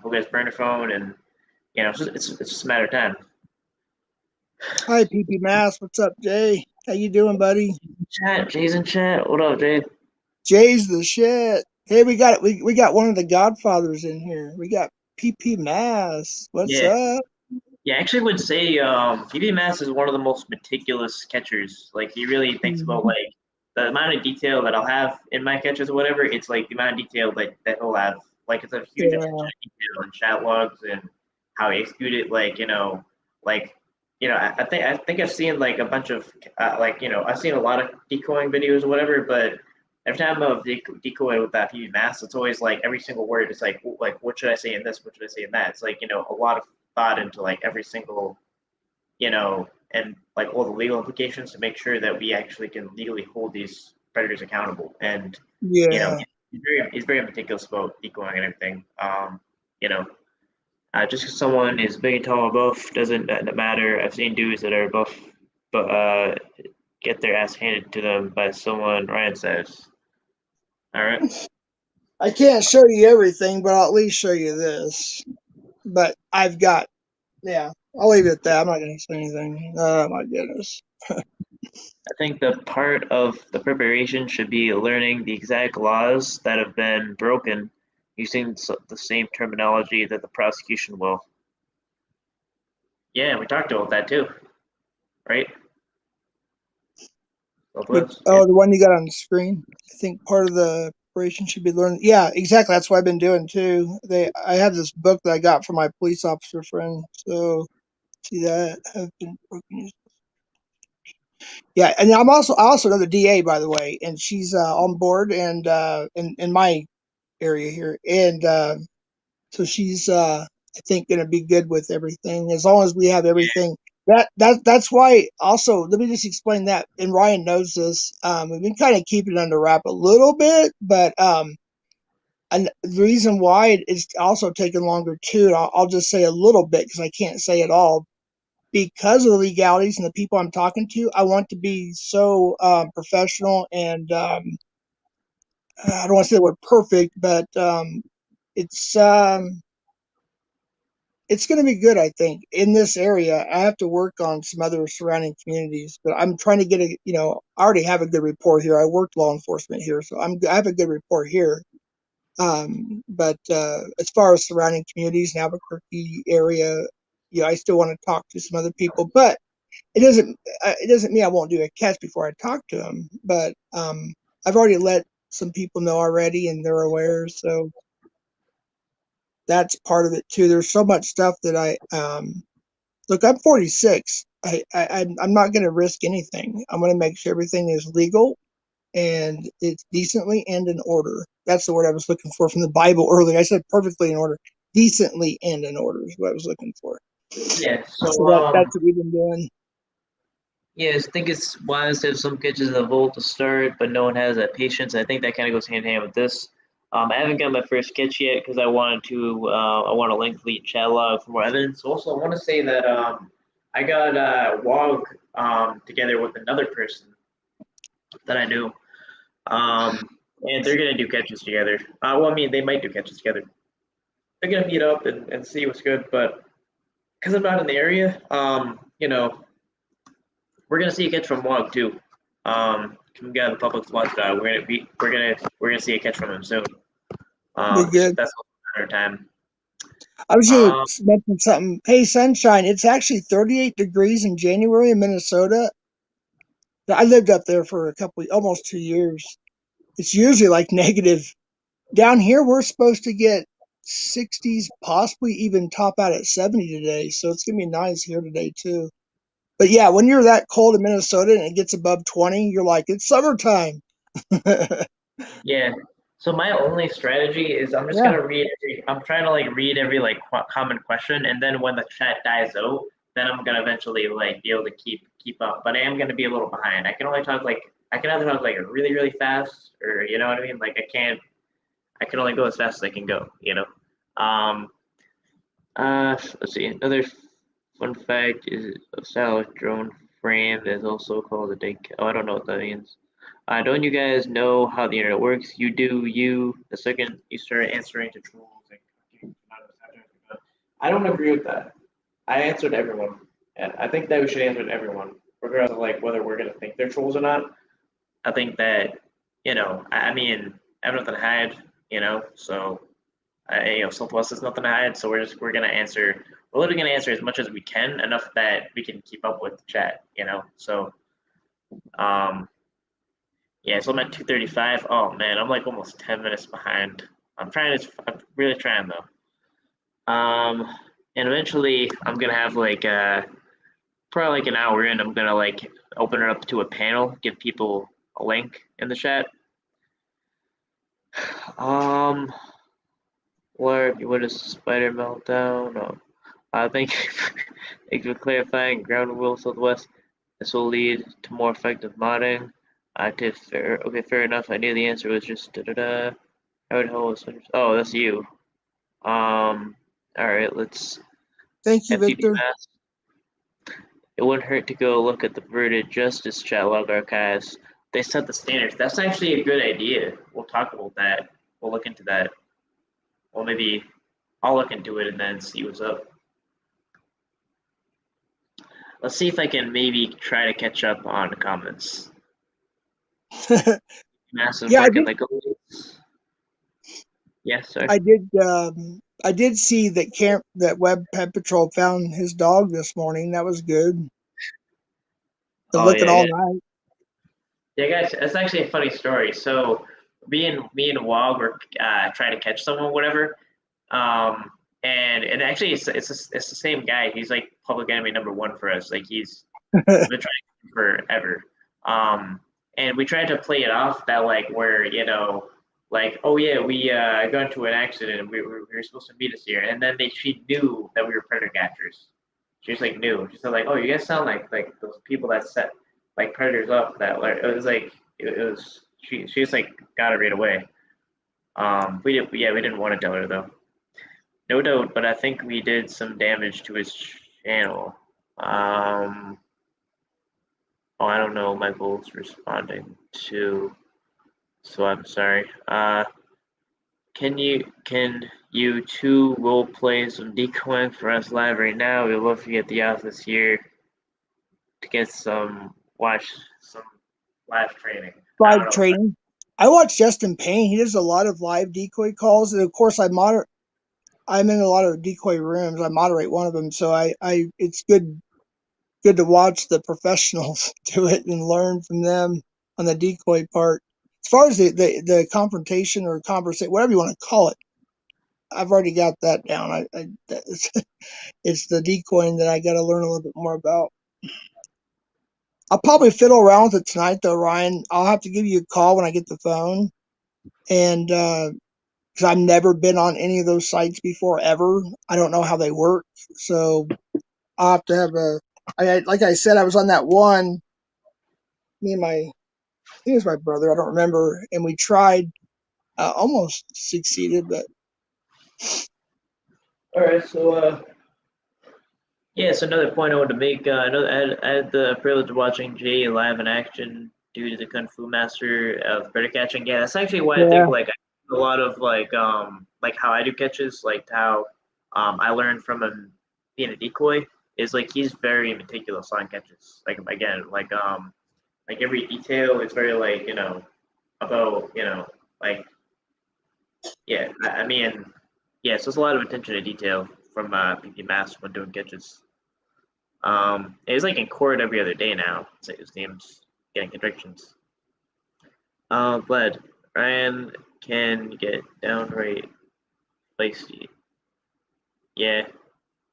who gets burner phone, and it's just a matter of time. Hi, PP Mass. What's up, Jay? How you doing, buddy? Chat, Jay's in chat. What up, Jay? Jay's the shit. Hey, we got we got one of the Godfathers in here. We got PP Mass. What's Yeah, up? yeah. I actually would say PB Mass is one of the most meticulous catchers. Like he really thinks about Mhm. like the amount of detail that I'll have in my catches or whatever. It's like the amount of detail that he'll have. Like it's a huge attention Yeah. to detail in chat logs and how he executed. Like I think I've seen like a bunch of I've seen a lot of decoying videos or whatever, but every time I've decoy with that PB Mass, it's always like every single word. It's like what should I say in this? What should I say in that? It's like a lot of thought into like every single and like all the legal implications to make sure that we actually can legally hold these predators accountable. And you know, Yeah. he's very meticulous about decoying and everything. You know, just because someone is big and tall and buff doesn't matter. I've seen dudes that are buff, but get their ass handed to them by someone. Ryan says, "All right." I can't show you everything, but I'll at least show you this. But I've got, yeah, I'll leave it at that. I'm not going to say anything. Oh, my goodness. I think the part of the preparation should be learning the exact laws that have been broken using the same terminology that the prosecution will. Yeah, we talked about that too, right? Yeah. Oh, the one you got on the screen? I think part of the operation should be learned. Yeah, exactly. That's what I've been doing too. I have this book that I got from my police officer friend. So, see that? Have been broken. Yeah, and I also know the DA, by the way, and she's on board and in my area here, and so she's I think going to be good with everything as long as we have everything. That's why. Also, let me just explain that. And Ryan knows this. We've been kind of keeping it under wrap a little bit, but and the reason why it's also taken longer too. And I'll just say a little bit because I can't say it all because of the legalities and the people I'm talking to. I want to be so professional and I don't want to say the word perfect, but it's um, it's going to be good. I think in this area, I have to work on some other surrounding communities, but I'm trying to get I already have a good rapport here. I worked law enforcement here, so I have a good rapport here. But as far as surrounding communities in Albuquerque area, I still want to talk to some other people, but it doesn't mean I won't do a catch before I talk to them. But I've already let some people know already, and they're aware. So that's part of it too. There's so much stuff that look. I'm 46. I'm not going to risk anything. I'm going to make sure everything is legal and it's decently and in order. That's the word I was looking for from the Bible earlier. I said perfectly in order. Decently and in order is what I was looking for. Yeah. So So that's what we've been doing. yeah, I think it's wise to have some catches in the vault to start, but no one has that patience. I think that kind of goes hand in hand with this. I haven't got my first catch yet because I want a lengthy chat log for more evidence. Also, I want to say that I got WOG together with another person that I knew, and they're gonna do catches together. Well, I mean, they might do catches together. They're gonna meet up and see what's good, but because I'm not in the area, we're gonna see a catch from WOG too. Come get the public watch guy. We're gonna see a catch from him soon. Be good. That's our time. I was going Um, to mention something. Hey, sunshine. It's actually 38 degrees in January in Minnesota. I lived up there for almost 2 years. It's usually like negative. Down here, we're supposed to get 60s, possibly even top out at 70 today. So it's going to be nice here today, too. But yeah, when you're that cold in Minnesota and it gets above 20, you're like, it's summertime. yeah. So my only strategy is I'm just Yeah, gonna read. I'm trying to like read every like common question, and then when the chat dies out, then I'm gonna eventually like be able to keep up. But I am gonna be a little behind. I can either talk like really really fast, or you know what I mean. Like I can't. I can only go as fast as I can go. Um. Let's see. Another fun fact is a satellite drone frame is also called a dig. Oh, I don't know what that means. Don't you guys know how the internet works? You do. The second you start answering to trolls, like, I don't agree with that. I answered everyone, and I think that we should answer to everyone, regardless of like whether we're gonna think they're trolls or not. I think that I mean, I have nothing to hide, so Southwest is nothing to hide, so we're gonna answer. We're literally gonna answer as much as we can, enough that we can keep up with the chat, So, um, yeah, so I'm at 2:35. Oh man, I'm like almost 10 minutes behind. I'm really trying though. And eventually I'm gonna have like probably like an hour in. I'm gonna like open it up to a panel, give people a link in the chat. Um, what is spider meltdown? Oh, thank you, thank you for clarifying. Ground wheel Southwest. This will lead to more effective modding. Okay, fair enough. I knew the answer was just da da da. I would host. Oh, that's you. All right. Let's thank you, FTD Victor. mass. It wouldn't hurt to go look at the Verded Justice chat log archives. They set the standards. That's actually a good idea. We'll talk about that. We'll look into that. Well, maybe I'll look into it and then see what's up. Let's see if I can maybe try to catch up on the comments. Massive Yeah, work in the goalies. Yeah, sorry. I did see that Web Pet Patrol found his dog this morning. That was good. Been Oh looking yeah, all night. yeah, guys. That's actually a funny story. So me and Wog were trying to catch someone, whatever. Um, and actually, it's the same guy. He's like public enemy number one for us. Like he's been trying forever. Um, and we tried to play it off that like where like oh yeah we got into an accident and we were supposed to meet us here, and then she knew that we were predator catchers. She just like knew. She said like oh you guys sound like those people that set like predators up. That like it was like it was she just like got it right away. We didn't want to tell her though. No doubt, but I think we did some damage to his channel. Oh, I don't know. Michael's responding to, so I'm sorry. Can you two role play some decoying for us live right now? We'd love to get the office here to get watch some live training. I Live don't know. trading. I watch Justin Payne. He does a lot of live decoy calls, and of course, I monitor. I'm in a lot of decoy rooms. I moderate one of them, so I it's good to watch the professionals do it and learn from them on the decoy part. As far as the confrontation or conversation, whatever you want to call it, I've already got that down. It's the decoying that I got to learn a little bit more about. I'll probably fiddle around with it tonight, though, Ryan. I'll have to give you a call when I get the phone, and because I've never been on any of those sites before ever, I don't know how they work. So I'll have to have like I said, I was on that one. Me and I think it was my brother. I don't remember, and we tried. Almost succeeded, but All right, so yeah, it's another point I wanted to make. I know I had the privilege of watching Jay live in action due to the Kung Fu Master of predator catching. Yeah, that's actually why I yeah. think like a lot of like how I do catches, like how I learned from him being a decoy is like he's very meticulous on catches. Like again, like every detail is very like about like yeah. I mean yeah, so there's a lot of attention to detail from PP Master when doing catches. He's like in court every other day now. So his name's getting convictions. But Ryan can get downright feisty. Yeah,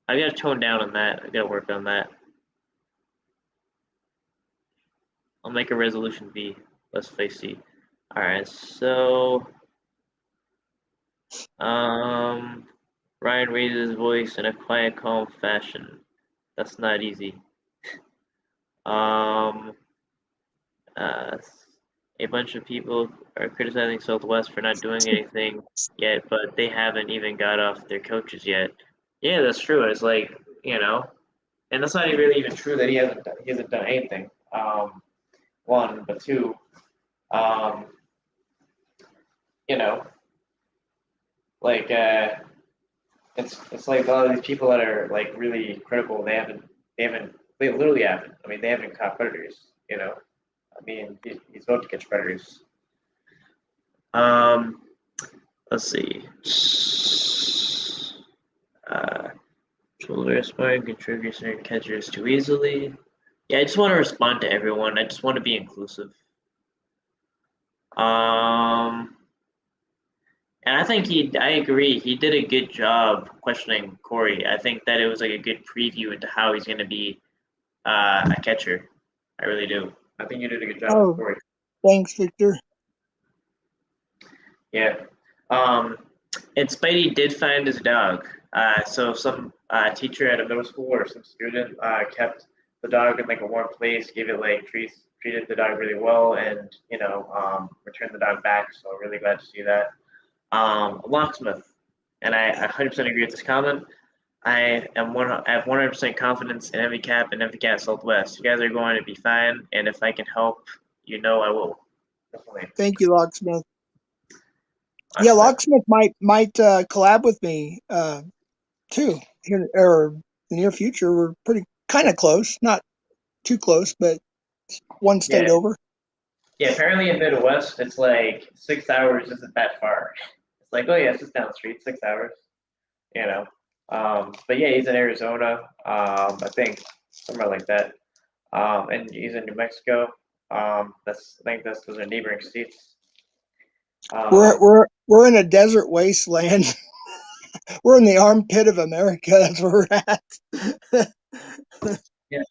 I gotta tone down on that. I gotta work on that. I'll make a resolution be less feisty. All right, so um, Ryan raises his voice in a quiet, calm fashion. That's not easy. Um, Uh, a bunch of people are criticizing Southwest for not doing anything yet, but they haven't even got off their coaches yet. Yeah, that's true. It's like and that's not really even true that he hasn't done anything. One, but two, um, you know, like it's like a lot of these people that are like really critical. They literally haven't. I mean, they haven't caught predators. I mean, he's about to catch predators. Um, let's see. Uh, Shoulder aspiring contributors and catchers too easily. Yeah, I just want to respond to everyone. I just want to be inclusive. Um, and I think I agree. He did a good job questioning Corey. I think that it was like a good preview into how he's going to be a catcher. I really do. I think you did a good job with Oh, Corey. thanks, Victor. Yeah. Um, and Spidey did find his dog. So some teacher at a middle school or some student kept the dog in like a warm place, gave it like treats, treated the dog really well, and returned the dog back. So really glad to see that. A locksmith, and I 100% agree with this comment. I have 100% confidence in NVCAP and NVCAP Southwest. You guys are going to be fine, and if I can help, I will. Definitely. Thank you, Locksmith. Yeah, Locksmith. Locksmith might collab with me too here or the near future. We're pretty kind of close, not too close, but one Yeah. state over. Yeah, apparently in Midwest, it's like 6 hours isn't that far. It's like, oh yeah, it's just down the street, 6 hours, you know. But yeah, he's in Arizona, I think, somewhere like that. And he's in New Mexico. I think those are neighboring states. We're Um, we're we're in a desert wasteland. We're in the armpit of America. That's where we're at. yeah,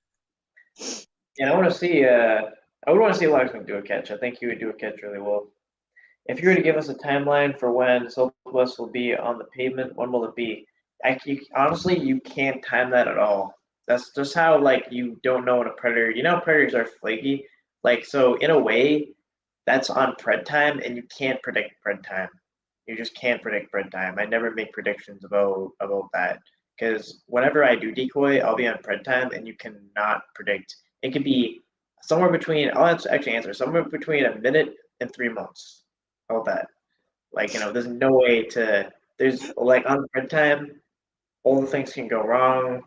and I want to see. I would want to see Larson do a catch. I think he would do a catch really well. If you were to give us a timeline for when Southwest will be on the pavement, when will it be? Honestly, you can't time that at all. That's just how like you don't know when a predator. Predators are flaky. Like so, in a way, that's on pred time, and you can't predict pred time. You just can't predict pred time. I never make predictions about that because whenever I do decoy, I'll be on pred time, and you cannot predict. It could be somewhere between. Actually answer somewhere between a minute and 3 months. How about that? Like, there's no way to. There's like on pred time, all the things can go wrong.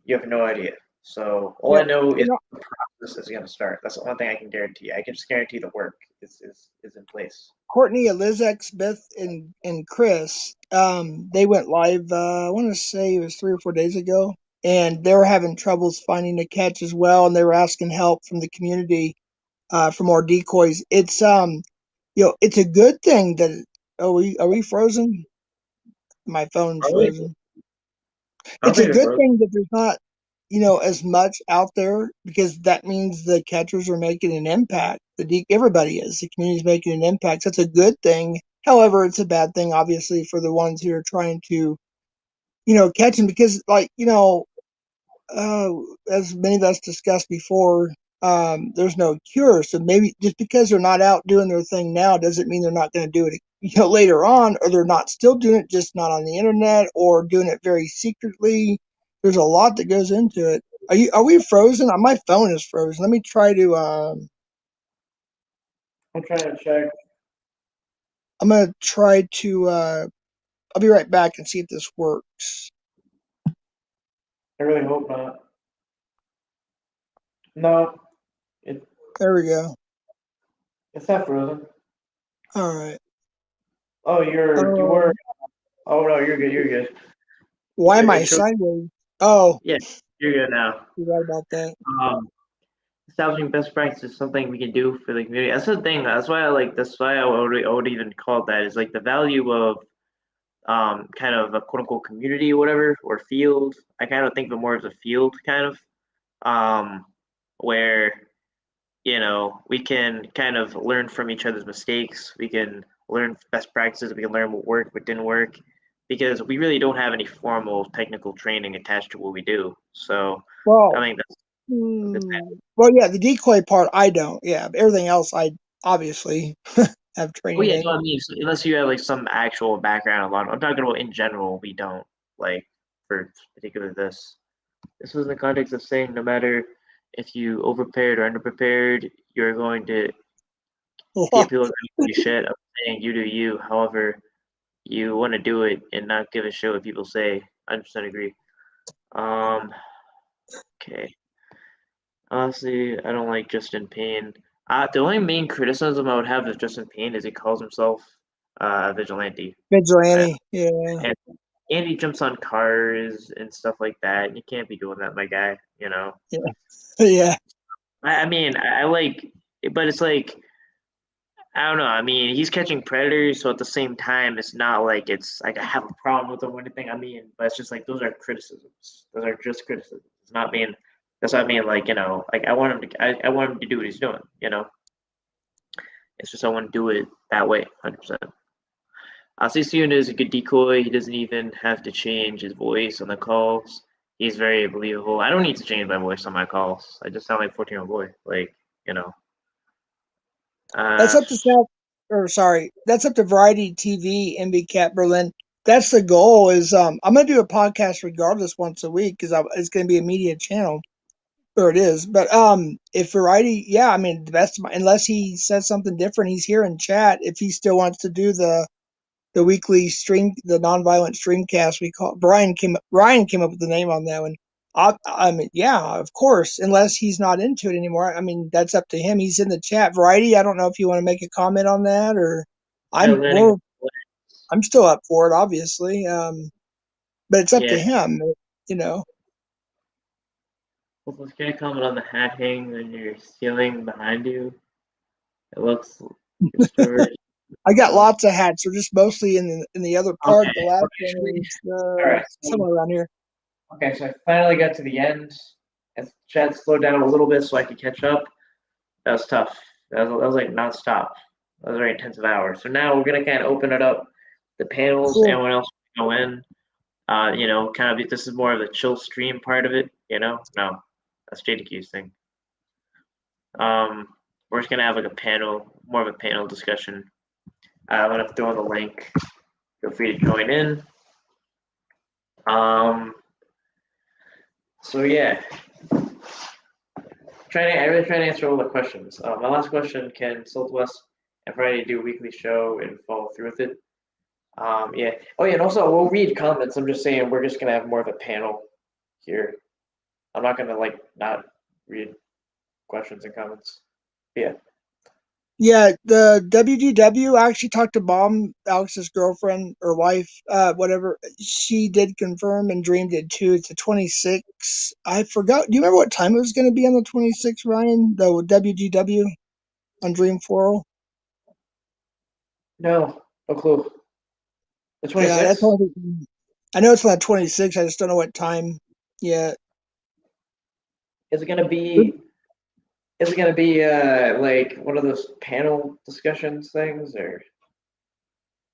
You have no idea. So all I Yep. know You is know, the process is going to start. That's the one thing I can guarantee. I can just guarantee the work is in place. Courtney, Elizabeth, Beth, and Chris, they went live. I want to say it was 3 or 4 days ago, and they were having troubles finding a catch as well, and they were asking help from the community for more decoys. It's a good thing that. Are we frozen? My phone's Probably. frozen. I don't It's a think they're good broke. thing that there's not, as much out there because that means the catchers are making an impact. Everybody is. The community's making an impact. So it's a good thing. However, it's a bad thing, obviously, for the ones who are trying to, catch them because, uh, as many of us discussed before, there's no cure. So maybe just because they're not out doing their thing now doesn't mean they're not going to do it, later on, or they're not still doing it, just not on the internet or doing it very secretly. There's a lot that goes into it. Are we frozen? My phone is frozen. Let me try to. I'm trying to check. I'm gonna try to. I'll be right back and see if this works. I really hope not. No, it There we go. it's not frozen. All right. Oh, you were. Um, Oh no, you're good. You're good. why am I It showed. sideways? Oh, Yeah, you're good now. you're right about that. Um, Establishing best practice is something we can do for the community. That's the thing. That's why I like. That's why I would even call it that. Is like the value of kind of a quote unquote community or whatever or field. I kind of think of it more as a field kind of where we can kind of learn from each other's mistakes. We can learn best practices. We can learn what worked, what didn't work, because we really don't have any formal technical training attached to what we do. So I Well, think that's a good thing. well, yeah, the decoy part I don't. Yeah, but everything else I obviously have Oh training yeah, in. no, I mean unless you have like some actual background a lot. I'm talking about in general. We don't like for particular this. This was in the context of saying no matter if you overprepared or underprepared, you're going to people are going to give you shit. I'm saying you do you. However, you want to do it and not give a shit what people say. 100% agree. Um, okay. Honestly, I don't like Justin Payne. The only main criticism I would have of Justin Payne is he calls himself a vigilante. I, Vigilante. Yeah, and he jumps on cars and stuff like that. You can't be doing that, my guy. yeah, yeah. I mean, I like, but it's like I don't know. I mean, he's catching predators, so at the same time, it's not like it's like I have a problem with him or anything. I mean, but it's just like those are criticisms. Those are just criticisms. It's not being. That's what I mean. Like like I want him to. I want him to do what he's doing. It's just I want to do it that way, 100%. CCUN is a good decoy. He doesn't even have to change his voice on the calls. He's very believable. I don't need to change my voice on my calls. I just sound like 14-year-old boy. Like you know. That's Uh, up to South, or sorry, that's up to Variety TV, NVCAP Berlin. That's the goal. Is I'm gonna do a podcast regardless once a week because it's gonna be a media channel, or it is. But if Variety, yeah, I mean the best, unless he says something different, he's here in chat. If he still wants to do the weekly stream, the nonviolent streamcast. We call Ryan came up with the name on that one. I mean, yeah, of course, unless he's not into it anymore. I mean, that's up to him. He's in the chat. Variety. I don't know if you want to make a comment on that, or yeah, I'm learning. we're I'm still up for it, obviously. But it's up to Yeah. him. You know. Well, it's gonna comment on the hat hanging on your ceiling behind you. It looks like storage. I got Um, lots of hats. They're just mostly in the other part. okay. The last Actually, one is all right. somewhere around here. Okay, so I finally got to the end. As chat slowed down a little bit so I could catch up. That was tough. That was like nonstop. That was a very intensive hour. So now we're gonna kind of open it up. The panels, Cool. anyone else go in. Kind of this is more of the chill stream part of it. No, that's JDQ's thing. We're just gonna have like a panel, more of a panel discussion. I'm gonna throw in the link. Feel free to join in. Um, so yeah, I really try to answer all the questions. My last question: can Southwest and Friday do a weekly show and follow through with it? Yeah. Oh yeah, and also we'll read comments. I'm just saying we're just gonna have more of a panel here. I'm not gonna like not read questions and comments. But yeah. Yeah, the WGW, I actually talked to Mom, Alex's girlfriend or wife, whatever. She did confirm and Dream did too. It's the 26th. I forgot. Do you remember what time it was going to be on the 26th, Ryan? The WGW on Dream 40? No, no clue. The Yeah, that's 26th? all. I know it's on the 26th. I just don't know what time yet. Is it gonna be? Is it gonna be like one of those panel discussions things or?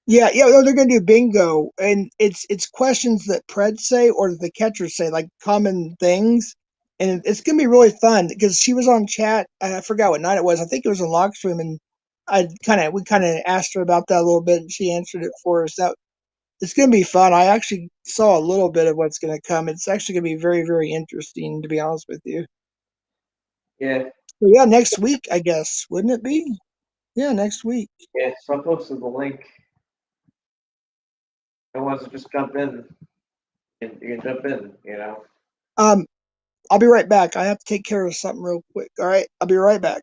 Yeah, yeah, no, they're gonna do bingo, and it's questions that Pred say or that the catchers say, like common things, and it's gonna be really fun because she was on chat. I forgot what night it was. I think it was in Lock's room, and we kind of asked her about that a little bit, and she answered it for us. That it's gonna be fun. I actually saw a little bit of what's gonna come. It's actually gonna be very, very interesting, to be honest with you. Yeah, So yeah, next week, I guess, wouldn't it be? Yeah, next week. yeah. So I posted the link. No one wants to just jump in. And you can jump in. You know. Um, I'll be right back. I have to take care of something real quick. All right, I'll be right back.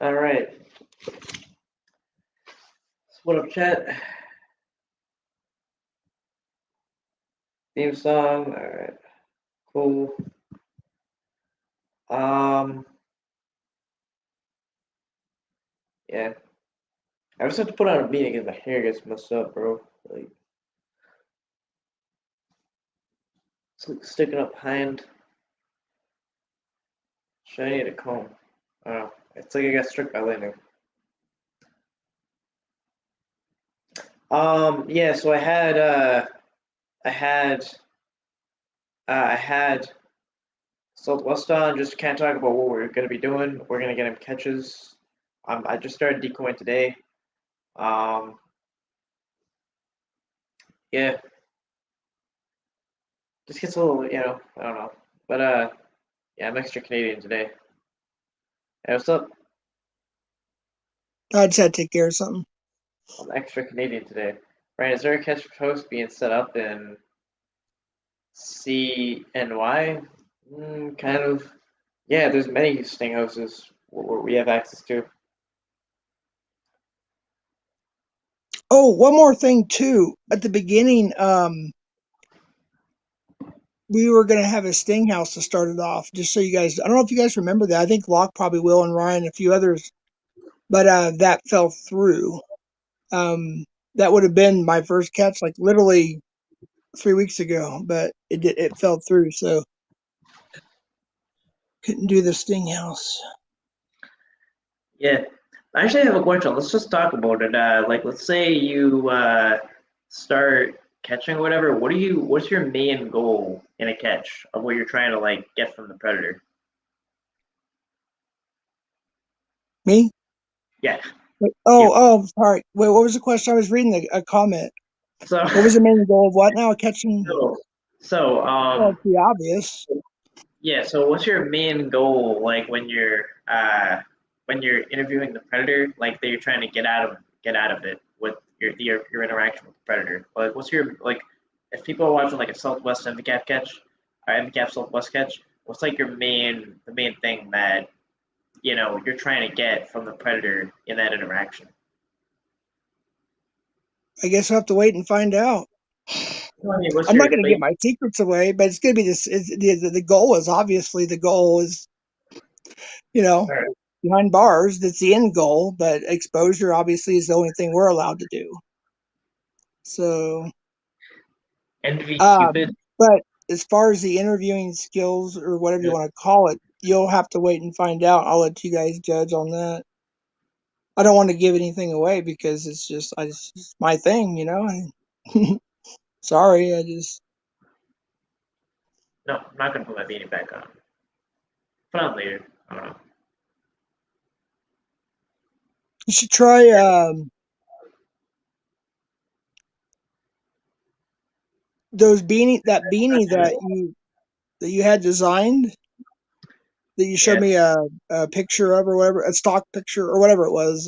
All right. So what up, chat? Theme song. All right. Cool. Um. Yeah. I just have to put on a beanie because my hair gets messed up, bro. Like it's like sticking up behind. Should I need a comb? I don't know. It's like I got struck by lightning. Yeah. So I had I had SouthWest on just to kind of talk about what we're gonna be doing. We're gonna get him catches. I just started decoying today. Um, yeah, just gets a little, I don't know, but yeah, I'm extra Canadian today. Hey, what's up? I just had to take care of something. I'm extra Canadian today. Ryan, is there a catch post being set up in CNY? Kind of. Yeah, there's many sting houses where we have access to. Oh, one more thing too. At the beginning, we were gonna have a sting house to start it off. Just so you guys, I don't know if you guys remember that. I think Locke probably will, and Ryan, and a few others. But that fell through. Um, that would have been my first catch, like literally 3 weeks ago. But it fell through, so couldn't do the sting house. Yeah. I actually have a question. Let's just talk about it. Like, let's say you start catching or whatever. What's your main goal in a catch of what you're trying to like get from the predator? Me? Yeah, you. Oh, sorry. Wait, what was the question? I was reading a comment. So, What was the main goal of what now? Catching? so, so, Well, it's the obvious. yeah. So, what's your main goal like when you're interviewing the predator, like that you're trying to get out of it with your interaction with the predator? Like, what's your like? If people are watching like a Southwest NVCAP catch, or NVCAP Southwest catch, what's like the main thing that you're trying to get from the predator in that interaction? I guess I'll have to wait and find out. I mean, what's I'm not your going to like? give my secrets away, but it's going to be this. The goal is obviously the goal is, you know, All right, behind bars. That's the end goal, but exposure obviously is the only thing we're allowed to do. So, NV Cupid. but as far as the interviewing skills or whatever you want to call it, you'll have to wait and find out. I'll let you guys judge on that. I don't want to give anything away because it's just my thing, you know. Sorry, I just No, I'm not gonna put my beanie back on. Put on later. I don't know. you should try those beanie that you had designed that you showed Yeah, me a picture of or whatever, a stock picture or whatever it was.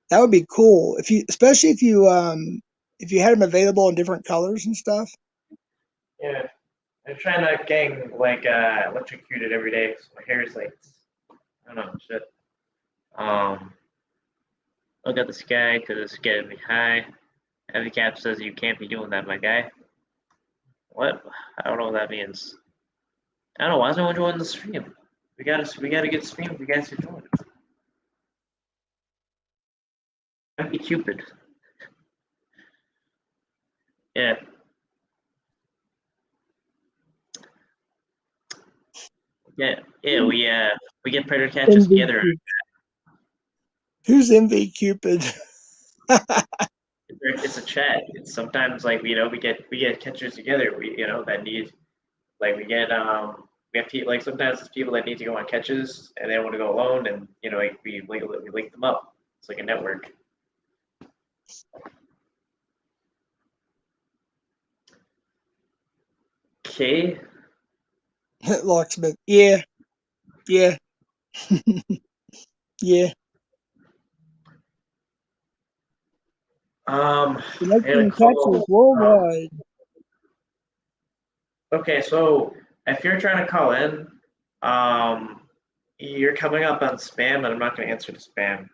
That would be cool if you, especially if you had them available in different colors and stuff. yeah. been trying not getting like electrocuted every day. So my hair is like, I don't know, shit. Look at the sky because it's getting me high. NVCAP says you can't be doing that, my guy. What? I don't know what that means. I don't know. Why is no one joining the stream? We gotta get stream if you guys are joining. Might be Cupid. Yeah. Yeah. Yeah. We get predator catches MV together. Cupid. Who's MV Cupid? It's a chat. It's sometimes like we get catchers together. That need like we have people like sometimes it's people that need to go on catches and they don't want to go alone and like we link them up. It's like a network. Okay. Locksmith. Yeah. Yeah. Yeah. I got a Connecting catchers call. worldwide. Okay, so if you're trying to call in, um, you're coming up on spam, and I'm not going to answer the spam.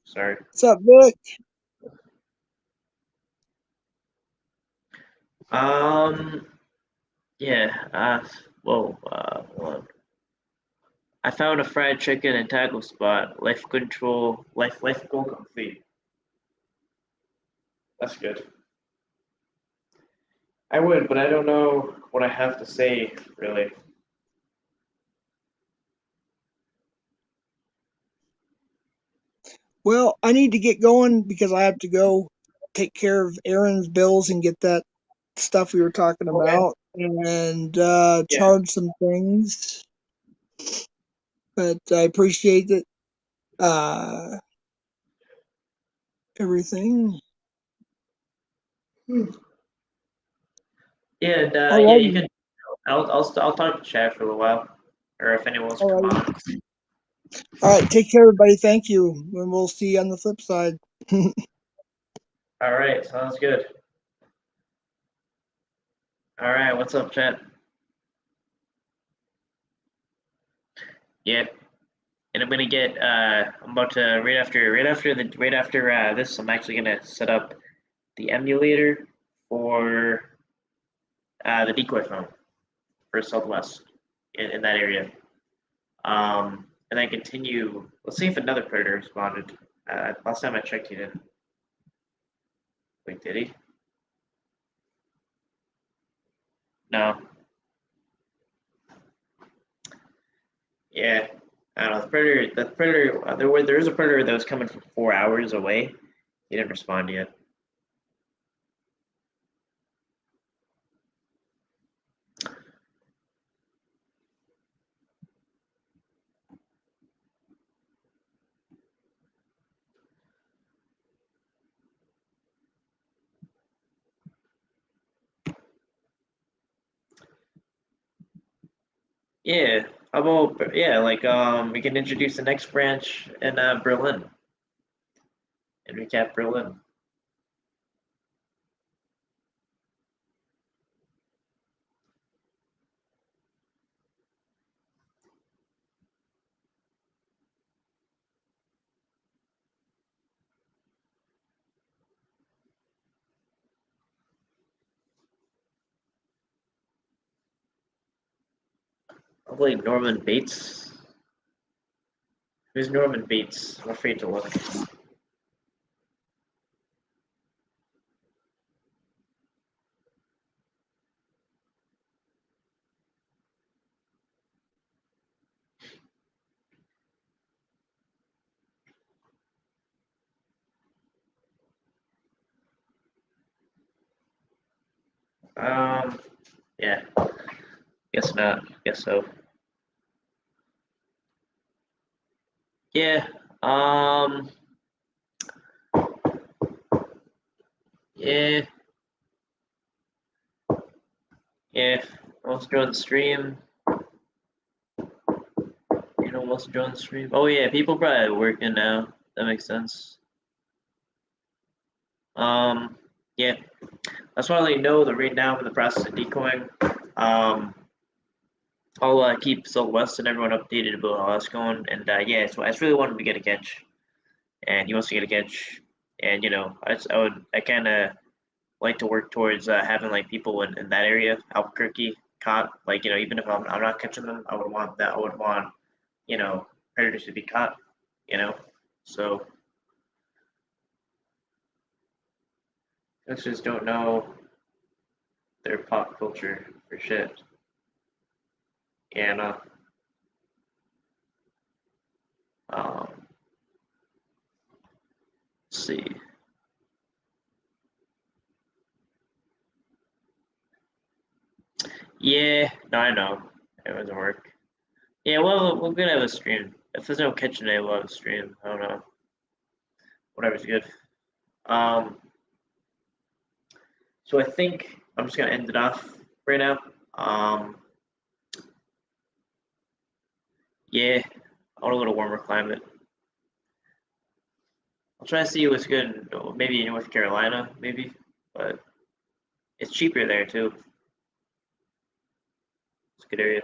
Sorry. What's up, Vic? Yeah. Whoa. Hold on. I found a fried chicken and taco spot. Life goal complete. That's good. I would, but I don't know what I have to say, really. Well, I need to get going because I have to go take care of Aaron's bills and get that stuff we were talking Okay. about and Yeah. charge some things. But I appreciate it. Everything. Yeah, and yeah, you Alrighty. can. I'll talk to chat for a little while, or if anyone wants to come Alrighty. on. All right. Take care, everybody. Thank you. And we'll see you on the flip side. All right, sounds good. All right, what's up, chat? Yeah, and I'm gonna get. I'm about to right after this. I'm actually gonna set up the emulator for the decoy phone for Southwest in that area. And then continue. Let's see if another predator responded. Last time I checked, he didn't. Wait, did he? No. Yeah. I don't know. The predator. There is a predator that was coming from 4 hours away. He didn't respond yet. Yeah. How about like we can introduce the next branch in Berlin. NVCAP Berlin. Probably Norman Bates. Who's Norman Bates? I'm afraid to look. Yeah. Guess not. Guess so. Yeah. Yeah. Yeah. Wants to join the stream. Wants to join the stream. Oh yeah, people probably working now. That makes sense. Yeah. That's why I let you know that right now I'm in the process of decoying. I'll keep SouthWest and everyone updated about how that's going. And yeah, so I just really wanted to get a catch, and he wants to get a catch. And I kind of like to work towards having like people in that area, Albuquerque, caught. Like even if I'm not catching them, I would want that. I would want predators to be caught. So I just don't know their pop culture for shit. And let's see. Yeah, no, I know it doesn't work. Yeah, well, we're gonna have a stream. If there's no kitchen today, we'll have a stream. I don't know. Whatever's good. Um, so I think I'm just gonna end it off right now. Yeah, I want to go to warmer climate. I'll try to see what's good. Maybe in North Carolina, maybe, but it's cheaper there too. It's a good area.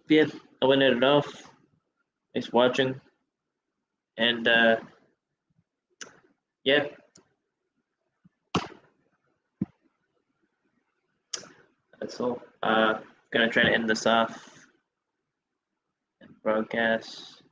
Yeah, I went it off. Thanks for watching, and yeah, that's all. Gonna try to end this off and broadcast.